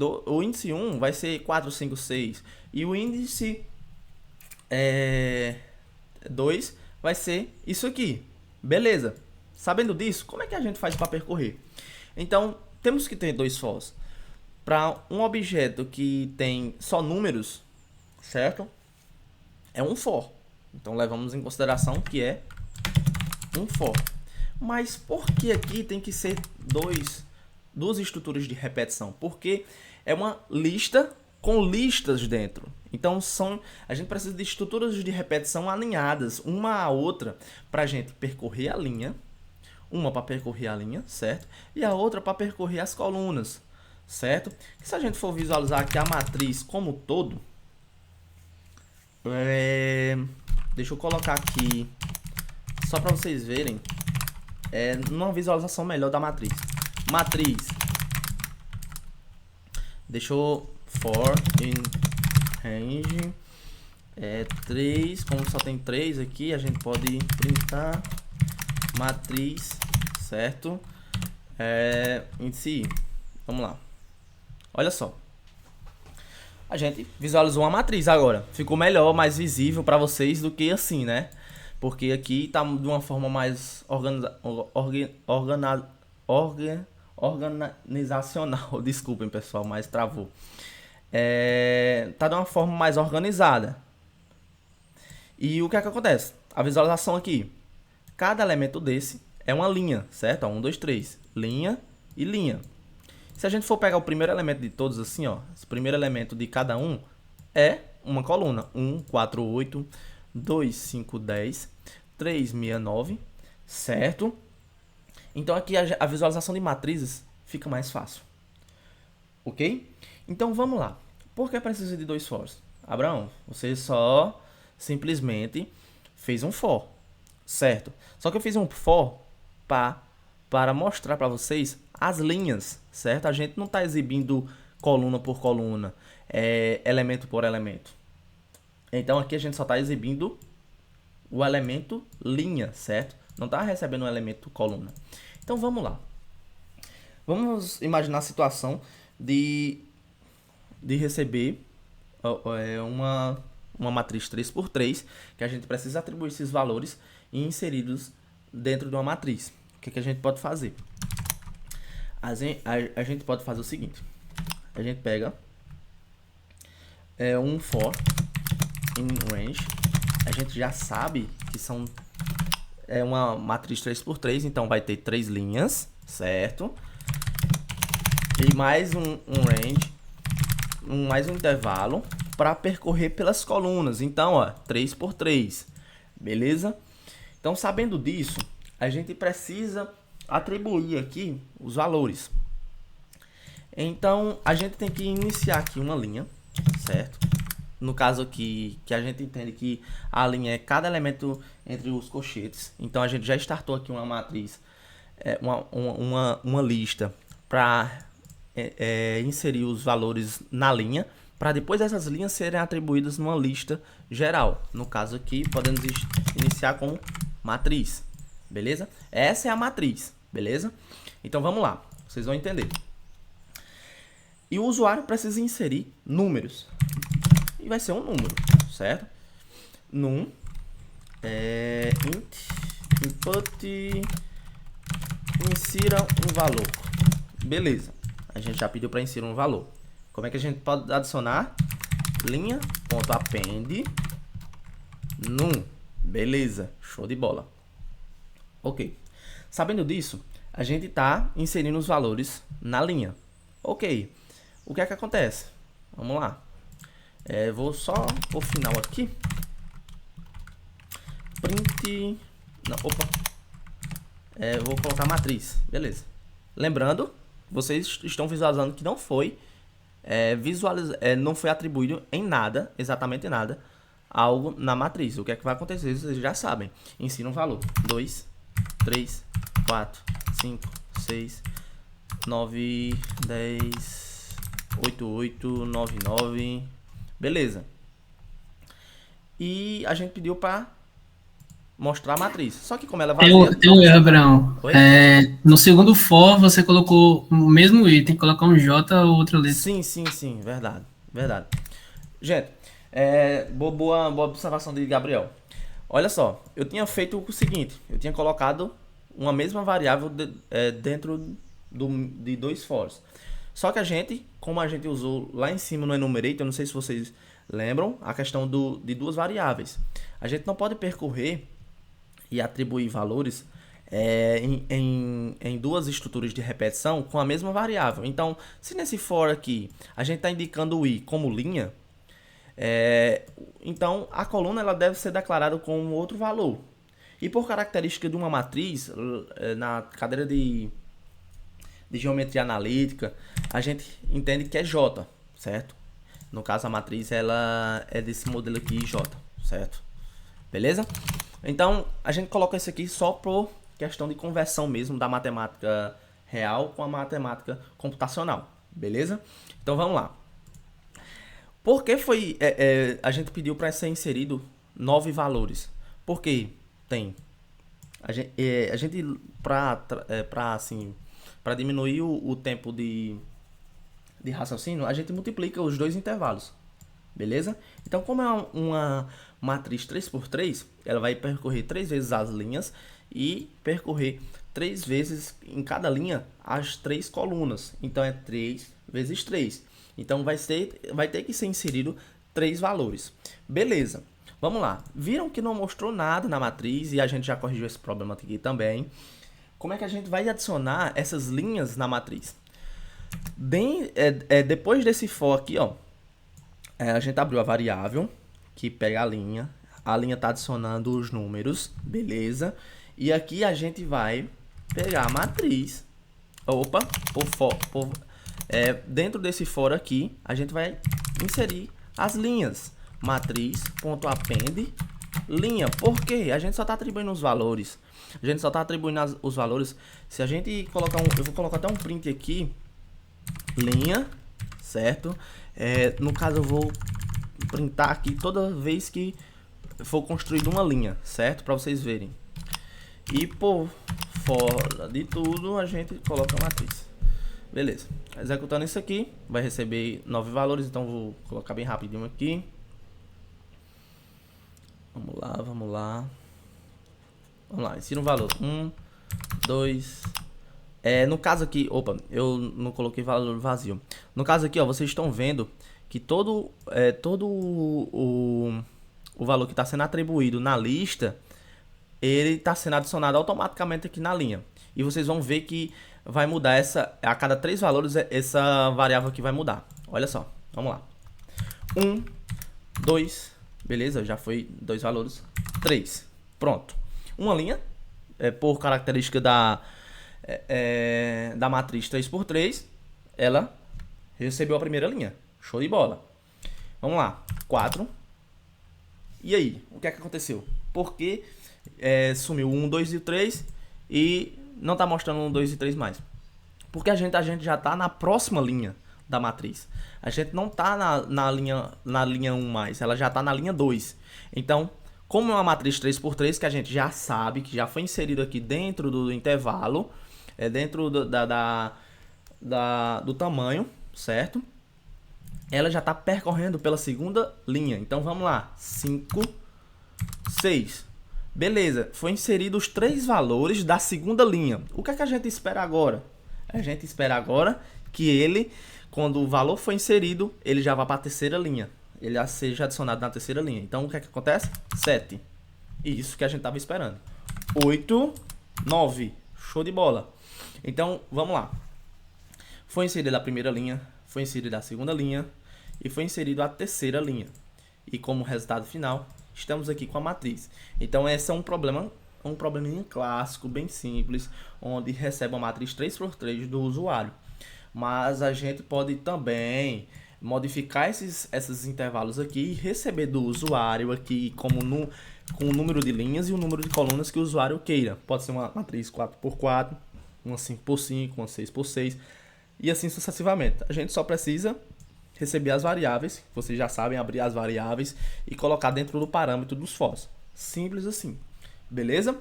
1 vai ser 4, 5, 6. E o índice 2 vai ser isso aqui. Beleza. Sabendo disso, como é que a gente faz para percorrer? Então, temos que ter dois fors. Para um objeto que tem só números, certo? É um for. Então, levamos em consideração que é um for. Mas por que aqui tem que ser duas estruturas de repetição? Porque é uma lista com listas dentro. Então a gente precisa de estruturas de repetição alinhadas uma à outra para a gente percorrer a linha. Uma para percorrer a linha, certo? E a outra para percorrer as colunas, certo? E se a gente for visualizar aqui a matriz como todo, deixa eu colocar aqui só para vocês verem numa visualização melhor da matriz. Matriz. Deixa eu for in range 3, como só tem 3 aqui, a gente pode printar matriz, certo? Índice. Vamos lá. Olha só. A gente visualizou uma matriz agora. Ficou melhor, mais visível para vocês do que assim, né? Porque aqui tá de uma forma mais organizacional. Desculpem, pessoal, mas travou. Tá de uma forma mais organizada. E o que é que acontece? A visualização aqui. Cada elemento desse é uma linha, certo? 1, 2, 3. Linha e linha. Se a gente for pegar o primeiro elemento de todos assim, ó. Esse primeiro elemento de cada um é uma coluna. 1, 4, 8, 2, 5, 10, 3, 6, 9, certo? Então aqui a visualização de matrizes fica mais fácil. Ok? Então vamos lá. Por que precisa de dois fors? Abraão, você só simplesmente fez um for, certo? Só que eu fiz um for para mostrar para vocês as linhas, certo? A gente não está exibindo coluna por coluna, elemento por elemento. Então aqui a gente só está exibindo o elemento linha, certo? Não está recebendo o elemento coluna. Então vamos lá. Vamos imaginar a situação de receber uma matriz 3x3, que a gente precisa atribuir esses valores e inseridos dentro de uma matriz. O que a gente pode fazer? A gente pode fazer o seguinte. A gente pega um for in range. A gente já sabe que são uma matriz 3x3, então vai ter 3 linhas, certo? E mais um range, mais um intervalo para percorrer pelas colunas. Então, ó, 3x3, beleza? Então, sabendo disso, a gente precisa atribuir aqui os valores. Então, a gente tem que iniciar aqui uma linha, certo? No caso aqui, que a gente entende que a linha é cada elemento entre os colchetes. Então, a gente já startou aqui uma matriz, uma lista para inserir os valores na linha, para depois essas linhas serem atribuídas numa lista geral. No caso aqui, podemos iniciar com matriz, beleza? Essa é a matriz, beleza? Então vamos lá, vocês vão entender. E o usuário precisa inserir números. E vai ser um número, certo? Num int input insira um valor. Beleza. A gente já pediu para inserir um valor. Como é que a gente pode adicionar? Linha.append num. Beleza. Show de bola. Ok. Sabendo disso, a gente está inserindo os valores na linha. Ok. O que é que acontece? Vamos lá. Vou só o final aqui. Print. Não, opa. Vou colocar matriz. Beleza. Lembrando, vocês estão visualizando que não foi não foi atribuído em nada, exatamente nada, algo na matriz. O que é que vai acontecer? Vocês já sabem. Ensina um valor. 2, 3, 4, 5, 6, 9, 10, 8, 8, 9, 9. Beleza. E a gente pediu para mostrar a matriz. Só que como ela é vazia... Tem um erro, Abraão. No segundo for, você colocou o mesmo item, colocar um J ou outra letra. Sim. Verdade. Verdade. Gente, boa observação de Gabriel. Olha só, eu tinha feito o seguinte. Eu tinha colocado uma mesma variável dentro de dois fors. Só que a gente, como a gente usou lá em cima no enumerator, eu não sei se vocês lembram, a questão de duas variáveis. A gente não pode percorrer e atribuir valores em duas estruturas de repetição com a mesma variável. Então, se nesse for aqui a gente está indicando o i como linha, então a coluna ela deve ser declarada com outro valor. E por característica de uma matriz, na cadeira de geometria analítica, a gente entende que é J, certo? No caso, a matriz ela é desse modelo aqui, J, certo? Beleza? Então, a gente coloca isso aqui só por questão de conversão mesmo da matemática real com a matemática computacional, beleza? Então, vamos lá. Por que foi a gente pediu para ser inserido 9 valores? Porque tem a gente para diminuir o tempo de raciocínio, a gente multiplica os dois intervalos, beleza? Então, como é uma matriz 3×3, ela vai percorrer 3 vezes as linhas e percorrer 3 vezes em cada linha as 3 colunas. Então, é 3 vezes 3. Então, vai ter que ser inserido 3 valores. Beleza. Vamos lá. Viram que não mostrou nada na matriz e a gente já corrigiu esse problema aqui também. Como é que a gente vai adicionar essas linhas na matriz? Depois desse for aqui, ó, a gente abriu a variável que pega a linha está adicionando os números, beleza? E aqui a gente vai pegar a matriz, dentro desse for aqui, a gente vai inserir as linhas, matriz.append linha. Por quê? A gente só está atribuindo os valores. A gente só está atribuindo os valores. Se a gente colocar eu vou colocar até um print aqui, linha, certo? No caso eu vou printar aqui toda vez que for construída uma linha, certo? Para vocês verem. E por fora de tudo a gente coloca a matriz. Beleza. Executando isso aqui, vai receber 9 valores, então vou colocar bem rapidinho aqui. Vamos lá. Vamos lá, insira um valor. 1, 2. No caso aqui, eu não coloquei valor vazio. No caso aqui, ó, vocês estão vendo que todo o valor que está sendo atribuído na lista, ele está sendo adicionado automaticamente aqui na linha. E vocês vão ver que vai mudar a cada 3 valores, essa variável aqui vai mudar. Olha só, vamos lá. 1, 2, beleza, já foi 2 valores. 3, pronto. Uma linha, por característica da matriz 3×3, ela recebeu a primeira linha. Show de bola. Vamos lá. 4. E aí? O que é que aconteceu? Por que sumiu o 1, 2 e o 3 e não está mostrando o 1, 2 e 3 mais? Porque a gente já está na próxima linha. da matriz. A gente não está na linha 1 mais, ela já está na linha 2. Então, como é uma matriz 3x3, que a gente já sabe, que já foi inserido aqui dentro do intervalo, dentro do tamanho, certo? Ela já está percorrendo pela segunda linha. Então, vamos lá. 5, 6. Beleza, foi inserido os 3 valores da segunda linha. O que é que a gente espera agora? A gente espera agora que ele, quando o valor foi inserido, ele já vá para a terceira linha. Ele já seja adicionado na terceira linha. Então, o que é que acontece? 7. Isso que a gente estava esperando. 8, 9. Show de bola. Então, vamos lá. Foi inserida a primeira linha, foi inserida a segunda linha e foi inserido a terceira linha. E como resultado final, estamos aqui com a matriz. Então, esse é um probleminha clássico, bem simples, onde recebe uma matriz 3x3 do usuário. Mas a gente pode também modificar esses intervalos aqui e receber do usuário aqui com o número de linhas e o número de colunas que o usuário queira. Pode ser uma matriz 4x4, uma 5x5, uma 6x6 e assim sucessivamente. A gente só precisa receber as variáveis, vocês já sabem, abrir as variáveis e colocar dentro do parâmetro dos fors. Simples assim, beleza?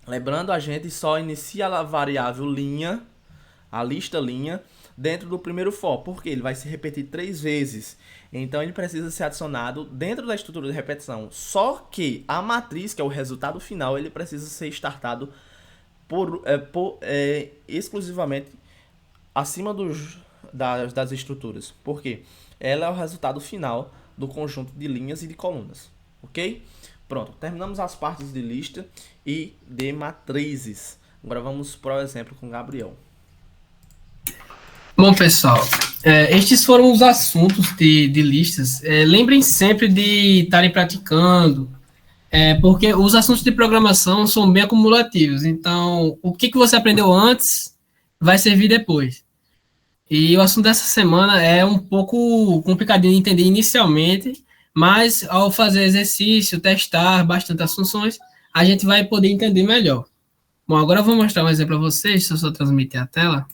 Lembrando, a gente só inicia a variável linha, a lista linha, dentro do primeiro for, porque ele vai se repetir 3 vezes. Então, ele precisa ser adicionado dentro da estrutura de repetição. Só que a matriz, que é o resultado final, ele precisa ser startado exclusivamente acima das estruturas. Por quê? Ela é o resultado final do conjunto de linhas e de colunas. Ok? Pronto, terminamos as partes de lista e de matrizes. Agora vamos para o exemplo com o Gabriel. Bom, pessoal, estes foram os assuntos de listas. Lembrem sempre de estarem praticando, porque os assuntos de programação são bem acumulativos. Então, o que você aprendeu antes vai servir depois. E o assunto dessa semana é um pouco complicadinho de entender inicialmente, mas ao fazer exercício, testar bastante as funções, a gente vai poder entender melhor. Bom, agora eu vou mostrar um exemplo para vocês, se eu só transmitir a tela,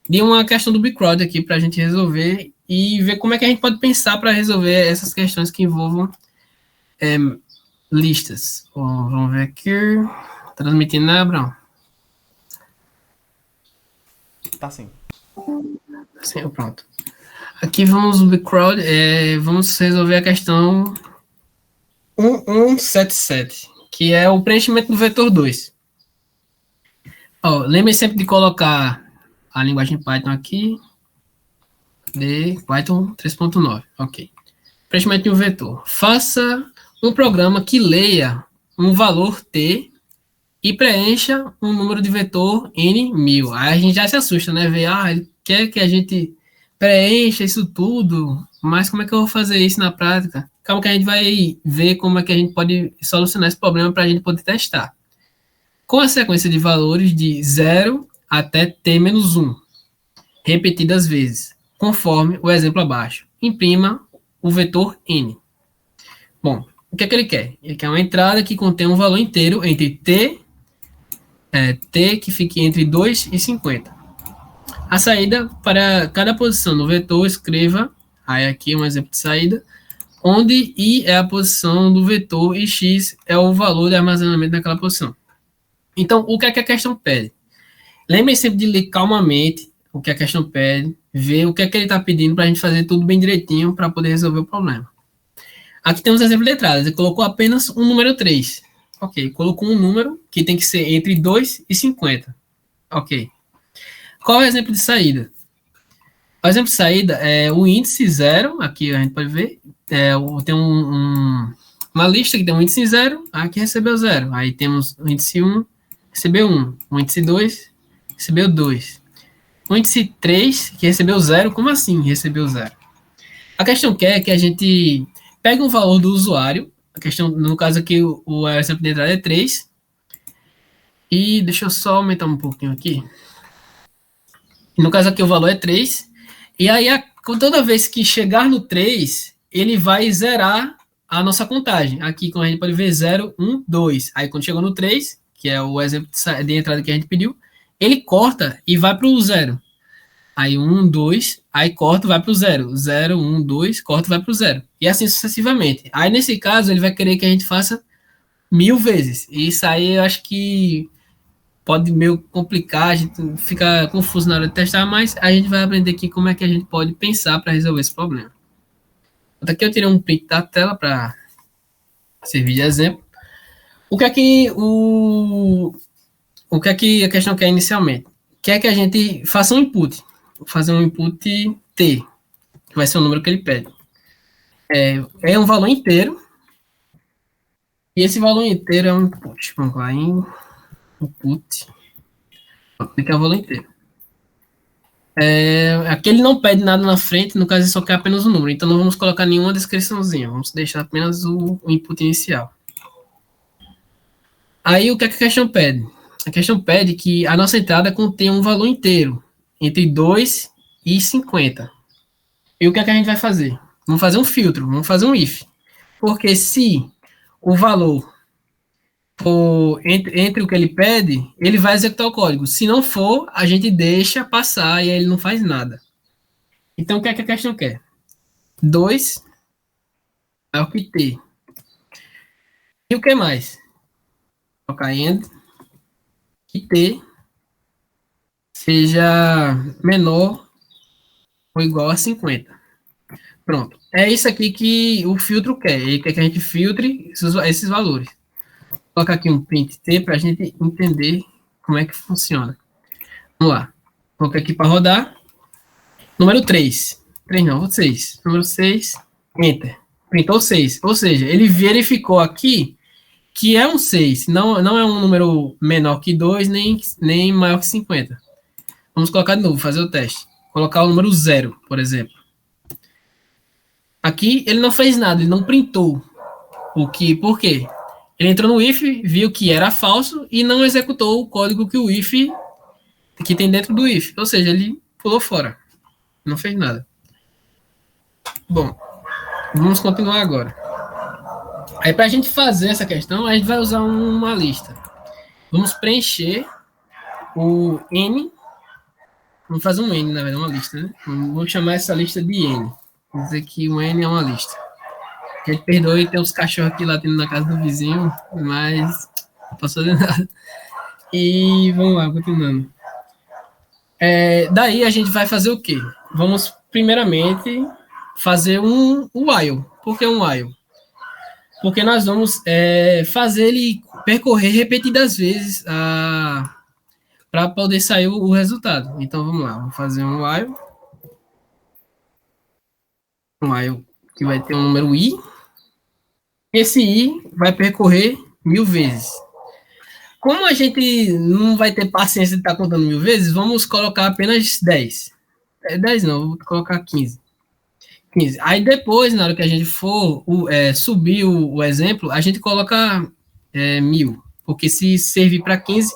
de uma questão do Bcrowd aqui para a gente resolver e ver como é que a gente pode pensar para resolver essas questões que envolvam listas. Bom, vamos ver aqui. Transmitindo, né, Abraão? Tá sim. Sim, pronto. Aqui vamos no Bcrowd, vamos resolver a questão 1177, que é o preenchimento do vetor 2. Lembre sempre de colocar a linguagem Python aqui, de Python 3.9, ok. Preenchimento de um vetor. Faça um programa que leia um valor t e preencha um número de vetor n1000. Aí a gente já se assusta, né? Ver, ele quer que a gente preencha isso tudo, mas como é que eu vou fazer isso na prática? Calma que a gente vai ver como é que a gente pode solucionar esse problema para a gente poder testar. Com a sequência de valores de 0 até t-1, repetidas vezes, conforme o exemplo abaixo. Imprima o vetor n. Bom, o que é que ele quer? Ele quer uma entrada que contém um valor inteiro entre t que fique entre 2 e 50. A saída para cada posição no vetor, escreva, aí aqui um exemplo de saída, onde i é a posição do vetor e x é o valor de armazenamento daquela posição. Então, o que é que a questão pede? Lembrem sempre de ler calmamente o que a questão pede, ver o que é que ele está pedindo para a gente fazer tudo bem direitinho para poder resolver o problema. Aqui temos exemplo de letradas. Ele colocou apenas um número 3. Ok, colocou um número que tem que ser entre 2 e 50. Ok. Qual é o exemplo de saída? O exemplo de saída é o índice 0, aqui a gente pode ver, tem uma lista que tem um índice 0, aqui recebeu 0. Aí temos o índice 1, recebeu 1. O índice 2, recebeu 2. O índice 3, que recebeu 0, como assim recebeu 0? A questão quer que a gente pegue um valor do usuário, a questão, no caso aqui, o exemplo de entrada é 3, e deixa eu só aumentar um pouquinho aqui. No caso aqui o valor é 3, e aí toda vez que chegar no 3, ele vai zerar a nossa contagem. Aqui, como a gente pode ver, 0, 1, 2. Aí quando chegou no 3, que é o exemplo de entrada que a gente pediu, ele corta e vai para o 0. Aí 1, 2, aí corta, vai para o 0. 0, 1, 2, corta, vai para o 0. E assim sucessivamente. Aí nesse caso, ele vai querer que a gente faça 1000 vezes. E isso aí eu acho que pode meio complicar, a gente fica confuso na hora de testar, mas a gente vai aprender aqui como é que a gente pode pensar para resolver esse problema. Aqui eu tirei um print da tela para servir de exemplo. O que é que o que é que a questão quer inicialmente? Quer que a gente faça um input. Vou fazer um input T, que vai ser o número que ele pede. É um valor inteiro. E esse valor inteiro é um input. Vamos lá em input. Aqui é o valor inteiro. Aqui ele não pede nada na frente, no caso ele só quer apenas o número. Então não vamos colocar nenhuma descriçãozinha. Vamos deixar apenas o input inicial. Aí o que é que a questão pede? A questão pede que a nossa entrada contenha um valor inteiro, entre 2 e 50. E o que é que a gente vai fazer? Vamos fazer um filtro, vamos fazer um if. Porque se o valor for entre o que ele pede, ele vai executar o código. Se não for, a gente deixa passar e aí ele não faz nada. Então o que é que a questão quer? 2 é o que t. E o que mais? Colocar end que t seja menor ou igual a 50. Pronto. É isso aqui que o filtro quer. Ele quer que a gente filtre esses valores. Vou colocar aqui um print t para a gente entender como é que funciona. Vamos lá. Vou colocar aqui para rodar. Número 3. 3 não, 6. Número 6, enter. Printou 6. Ou seja, ele verificou aqui que é um 6. Não é um número menor que 2, nem maior que 50. Vamos colocar de novo, fazer o teste. Colocar o número 0, por exemplo. Aqui ele não fez nada, ele não printou. Por quê? Ele entrou no if, viu que era falso e não executou o código que o if que tem dentro do if. Ou seja, ele pulou fora. Não fez nada. Bom, vamos continuar agora. Aí para a gente fazer essa questão, a gente vai usar uma lista. Vamos preencher o N. Vamos fazer um N, na verdade, uma lista, né? Vamos chamar essa lista de N. Vamos dizer que o N é uma lista. A gente perdoe, tem uns cachorros aqui latindo na casa do vizinho, mas não posso fazer nada. E vamos lá, continuando. Daí a gente vai fazer o quê? Vamos, primeiramente, fazer um while. Por que um while? Porque nós vamos fazer ele percorrer repetidas vezes para poder sair o resultado. Então, vamos lá. Vamos fazer um while. Um while que vai ter um número i. Esse i vai percorrer 1000 vezes. Como a gente não vai ter paciência de estar contando 1000 vezes, vamos colocar apenas 10. 10 não, vou colocar 15. 15. Aí depois, na hora que a gente for subir o exemplo, a gente coloca 1000. Porque se servir para 15,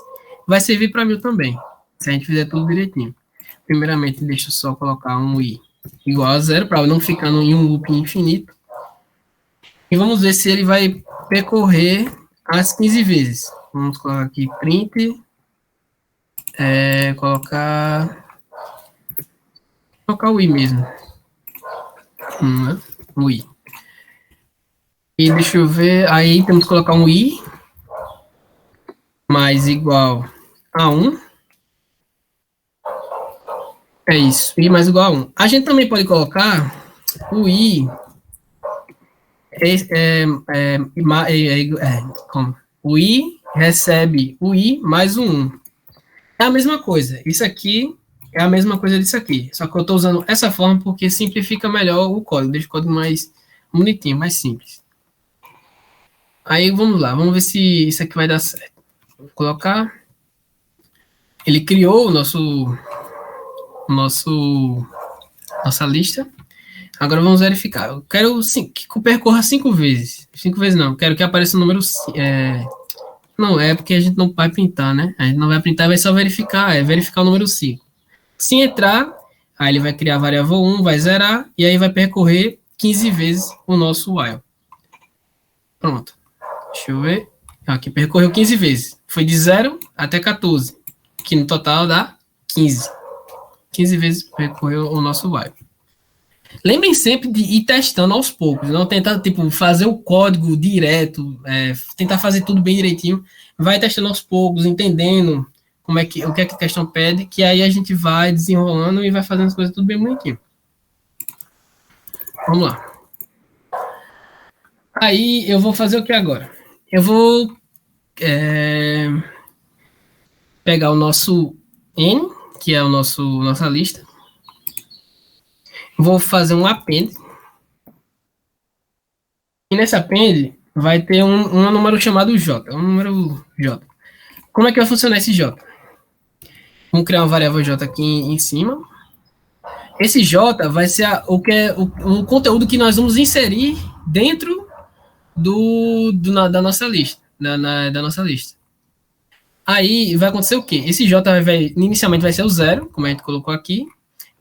vai servir para 1000 também. Se a gente fizer tudo direitinho. Primeiramente, deixa eu só colocar um i igual a 0, para não ficar em um loop infinito. E vamos ver se ele vai percorrer as 15 vezes. Vamos colocar aqui print. Colocar o i mesmo. O i. E deixa eu ver. Aí temos que colocar um i mais igual a 1. É isso. I mais igual a 1. A gente também pode colocar o i como? O i recebe o i mais o 1. É a mesma coisa. Isso aqui é a mesma coisa disso aqui. Só que eu estou usando essa forma porque simplifica melhor o código. Deixa o código mais bonitinho, mais simples. Aí vamos lá. Vamos ver se isso aqui vai dar certo. Vou colocar. Ele criou nossa lista. Agora vamos verificar. Eu quero que percorra 5 vezes. 5 vezes não. Quero que apareça o número... Não, é porque a gente não vai printar, né? A gente não vai printar, vai só verificar. Verificar o número 5. Se entrar, aí ele vai criar a variável 1, vai zerar, e aí vai percorrer 15 vezes o nosso while. Pronto. Deixa eu ver. Aqui percorreu 15 vezes. Foi de 0 até 14. Que no total dá 15. 15 vezes percorrer o nosso while. Lembrem sempre de ir testando aos poucos, não tentar, tipo, fazer o código direto, tentar fazer tudo bem direitinho. Vai testando aos poucos, entendendo o que é que a questão pede, que aí a gente vai desenrolando e vai fazendo as coisas tudo bem bonitinho. Vamos lá. Aí eu vou fazer o que agora? Eu vou pegar o nosso N, que é a nossa lista. Vou fazer um append. E nesse append vai ter um número chamado J, um número J. Como é que vai funcionar esse J? Vamos criar uma variável J aqui em cima. Esse J vai ser o conteúdo que nós vamos inserir dentro da nossa lista. Da nossa lista. Aí vai acontecer o quê? Esse J inicialmente vai ser o 0, como a gente colocou aqui.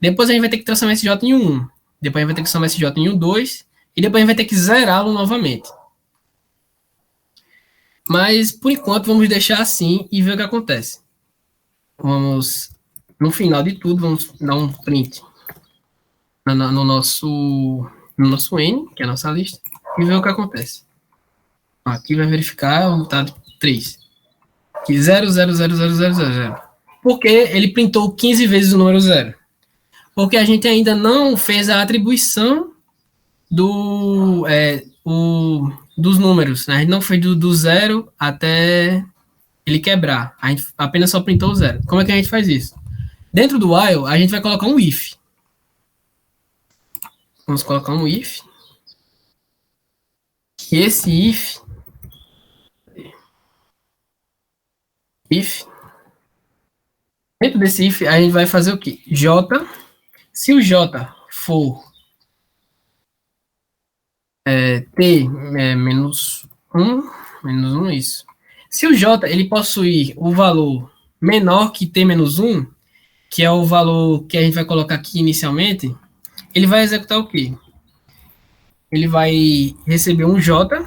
Depois a gente vai ter que transformar esse J em 1. Depois a gente vai ter que transformar esse J em 2. E depois a gente vai ter que zerá-lo novamente. Mas, por enquanto, vamos deixar assim e ver o que acontece. Vamos, no final de tudo, vamos dar um print no nosso N, que é a nossa lista, e ver o que acontece. Aqui vai verificar o resultado 3. Aqui, 0, 0, 0, 0, 0, 0, 0. Por que ele printou 15 vezes o número 0? Porque a gente ainda não fez a atribuição dos números, né? A gente não fez do 0 até ele quebrar. A gente apenas só printou o 0. Como é que a gente faz isso? Dentro do while, a gente vai colocar um if. Vamos colocar um if. E esse if, dentro desse if, a gente vai fazer o quê? J, se o J for T menos 1, isso. Se o J ele possuir o valor menor que T menos 1, que é o valor que a gente vai colocar aqui inicialmente, ele vai executar o quê? Ele vai receber um J,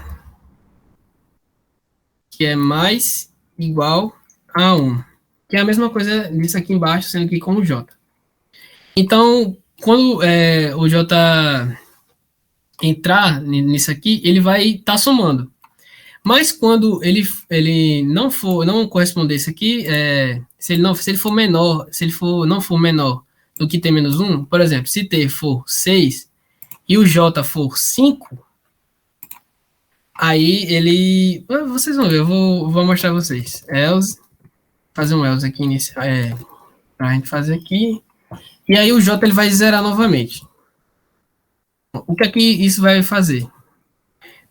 que é mais igual a 1, que é a mesma coisa disso aqui embaixo, sendo que com o J. Então, quando o J entrar nisso aqui, ele vai estar somando. Mas quando ele não corresponder isso aqui, se ele não for menor do que T menos 1, por exemplo, se T for 6 e o J for 5, aí ele... Vocês vão ver, eu vou mostrar a vocês. Else, fazer um else aqui, para a gente fazer aqui. E aí o J ele vai zerar novamente. O que é que isso vai fazer?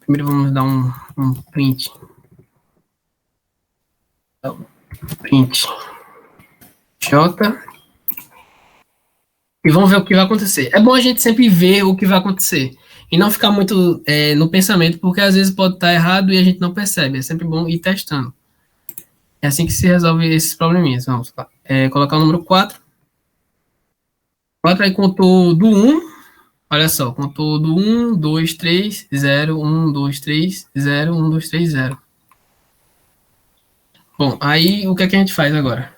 Primeiro vamos dar um print. Print J. E vamos ver o que vai acontecer. É bom a gente sempre ver o que vai acontecer. E não ficar muito no pensamento, porque às vezes pode estar errado e a gente não percebe. É sempre bom ir testando. É assim que se resolve esses probleminhas. Vamos lá. Colocar o número 4. 4 aí contou do 1. Olha só, contou do 1, 2, 3, 0, 1, 2, 3, 0, 1, 2, 3, 0. Bom, aí o que é que a gente faz agora?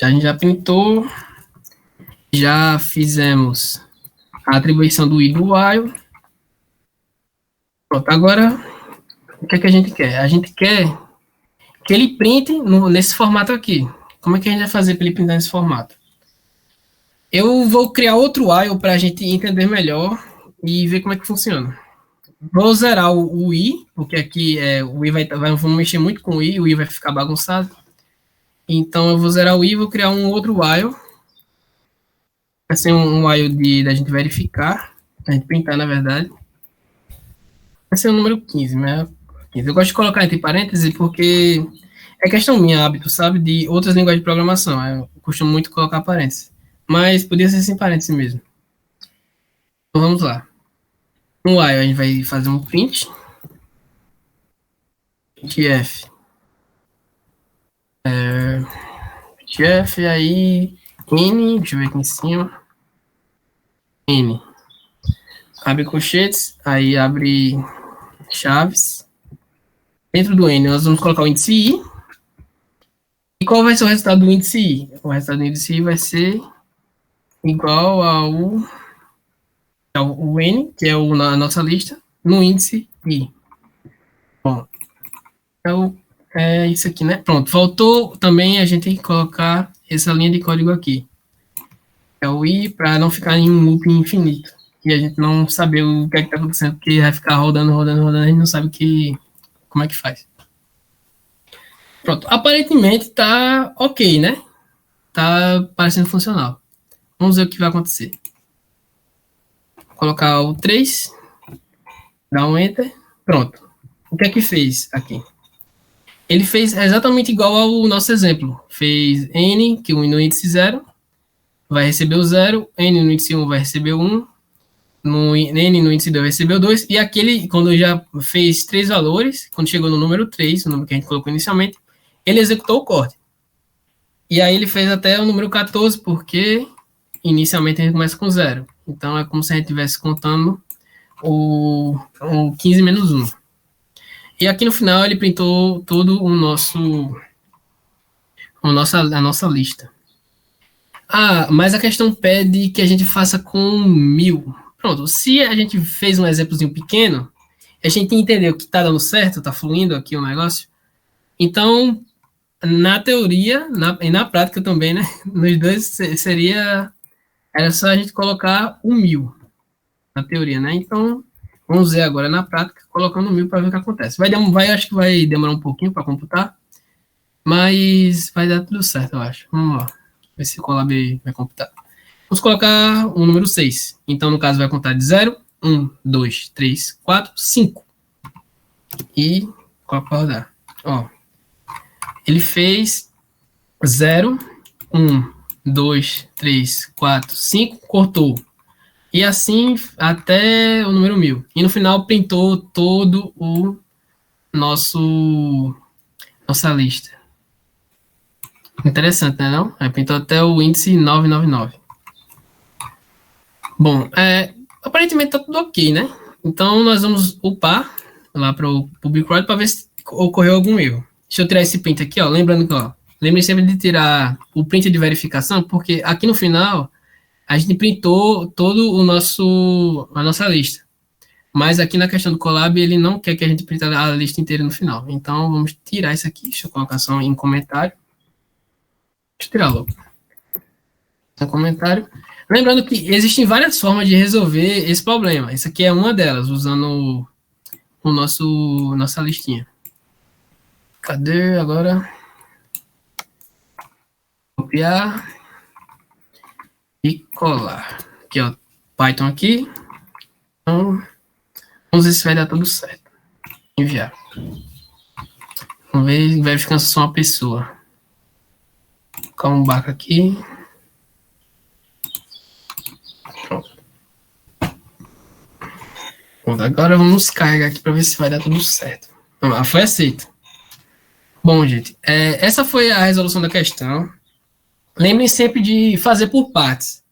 A gente já pintou, já fizemos a atribuição do i do while. Pronto, agora o que é que a gente quer? A gente quer que ele printe nesse formato aqui. Como é que a gente vai fazer para ele printar nesse formato? Eu vou criar outro while para a gente entender melhor e ver como é que funciona. Vou zerar o i, porque aqui o i vamos mexer muito com o i vai ficar bagunçado. Então eu vou zerar o i e vou criar um outro while. Vai ser um while da gente verificar, a gente printar na verdade. Vai ser o número 15, né? Eu gosto de colocar entre parênteses porque é questão minha, hábito, sabe? De outras linguagens de programação. Eu costumo muito colocar parênteses. Mas podia ser sem parênteses mesmo. Então vamos lá. No while a gente vai fazer um print. Printf. Printf, aí n, deixa eu ver aqui em cima. N. Abre colchetes, aí abre chaves. Dentro do n nós vamos colocar o índice i. E qual vai ser o resultado do índice I? O resultado do índice I vai ser igual ao N, que é a nossa lista, no índice I. Bom, então é isso aqui, né? Pronto, faltou também a gente colocar essa linha de código aqui. É o I, para não ficar em um loop infinito. E a gente não saber o que é que está acontecendo, porque vai ficar rodando, a gente não sabe como é que faz. Pronto, aparentemente tá ok, né? Tá parecendo funcional. Vamos ver o que vai acontecer. Vou colocar o 3, dar um Enter, pronto. O que é que fez aqui? Ele fez exatamente igual ao nosso exemplo. Fez N, que no índice 0, vai receber o 0, N no índice 1 vai receber o 1, N no índice 2 vai receber o 2, e aquele, quando já fez 3 valores, quando chegou no número 3, o número que a gente colocou inicialmente, ele executou o corte. E aí ele fez até o número 14, porque inicialmente a gente começa com 0. Então é como se a gente estivesse contando o 15 menos 1. E aqui no final ele printou todo a nossa lista. Ah, mas a questão pede que a gente faça com 1000. Pronto, se a gente fez um exemplozinho pequeno, a gente entendeu que está dando certo, está fluindo aqui o negócio. Então, na teoria e na prática também, né? Nos dois era só a gente colocar o 1000 na teoria, né? Então, vamos ver agora na prática, colocando 1000 para ver o que acontece. Acho que vai demorar um pouquinho para computar, mas vai dar tudo certo, eu acho. Vamos lá, ver se o Colab vai computar. Vamos colocar o número 6. Então, no caso, vai contar de 0, 1, 2, 3, 4, 5. E coloca para rodar. Ó, ele fez 0, 1, 2, 3, 4, 5, cortou. E assim até o número 1000. E no final printou todo o nossa lista. Interessante, né não? Aí printou até o índice 999. Bom, aparentemente tá tudo ok, né? Então nós vamos upar lá para o Bicrowd para ver se ocorreu algum erro. Deixa eu tirar esse print aqui, ó. Lembrando que, ó, lembre sempre de tirar o print de verificação, porque aqui no final a gente printou todo a nossa lista. Mas aqui na questão do Colab, ele não quer que a gente printe a lista inteira no final. Então, vamos tirar isso aqui. Deixa eu colocar só em comentário. Deixa eu tirar logo. Em comentário. Lembrando que existem várias formas de resolver esse problema. Essa aqui é uma delas, usando nossa listinha. Cadê agora? Copiar. E colar. Aqui, ó. Python aqui. Então, vamos ver se vai dar tudo certo. Enviar. Vamos ver, verificando se sou uma pessoa. Vou colocar um barco aqui. Pronto. Pronto, agora vamos carregar aqui para ver se vai dar tudo certo. Vamos lá, foi aceito. Bom, gente, essa foi a resolução da questão. Lembrem sempre de fazer por partes.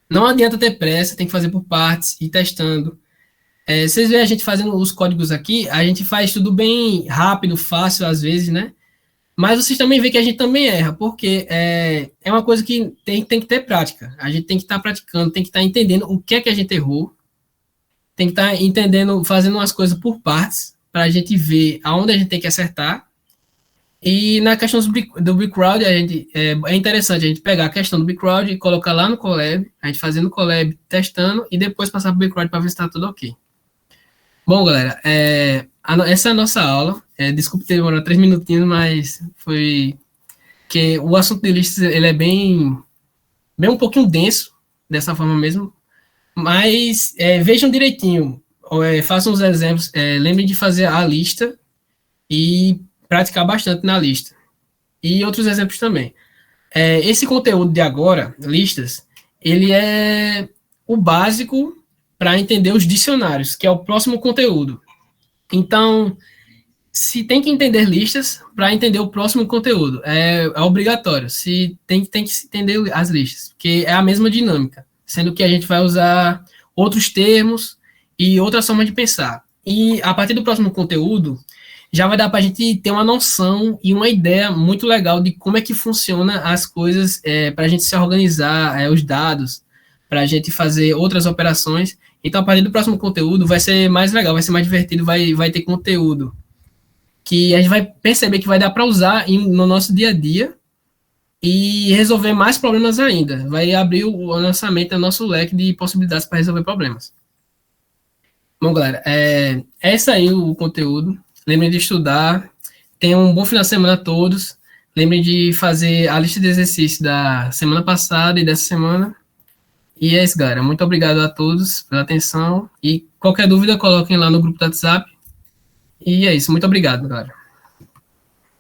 Não adianta ter pressa, tem que fazer por partes, ir testando. Vocês veem a gente fazendo os códigos aqui, a gente faz tudo bem rápido, fácil às vezes, né? Mas vocês também veem que a gente também erra, porque é uma coisa que tem que ter prática. A gente tem que estar praticando, tem que estar entendendo o que é que a gente errou, tem que estar entendendo, fazendo umas coisas por partes, para a gente ver aonde a gente tem que acertar. E na questão do Bicrowd, é interessante a gente pegar a questão do Bicrowd e colocar lá no Colab, a gente fazendo o Colab, testando, e depois passar para o Bicrowd para ver se está tudo ok. Bom, galera, essa é a nossa aula. Desculpe ter demorado 3 minutinhos, mas foi que o assunto de listas ele é bem um pouquinho denso, dessa forma mesmo. Mas vejam direitinho, façam os exemplos, lembrem de fazer a lista e praticar bastante na lista. E outros exemplos também. Esse conteúdo de agora, listas, ele é o básico para entender os dicionários, que é o próximo conteúdo. Então, se tem que entender listas para entender o próximo conteúdo, é obrigatório. Se tem que entender as listas, porque é a mesma dinâmica, sendo que a gente vai usar outros termos e outras formas de pensar. E a partir do próximo conteúdo, já vai dar para a gente ter uma noção e uma ideia muito legal de como é que funciona as coisas para a gente se organizar, os dados, para a gente fazer outras operações. Então, a partir do próximo conteúdo, vai ser mais legal, vai ser mais divertido, vai ter conteúdo que a gente vai perceber que vai dar para usar no nosso dia a dia e resolver mais problemas ainda. Vai abrir o nossa mente, o nosso leque de possibilidades para resolver problemas. Bom, galera, é isso aí o conteúdo. Lembrem de estudar. Tenham um bom final de semana a todos. Lembrem de fazer a lista de exercícios da semana passada e dessa semana. E é isso, galera. Muito obrigado a todos pela atenção. E qualquer dúvida, coloquem lá no grupo do WhatsApp. E é isso. Muito obrigado, galera.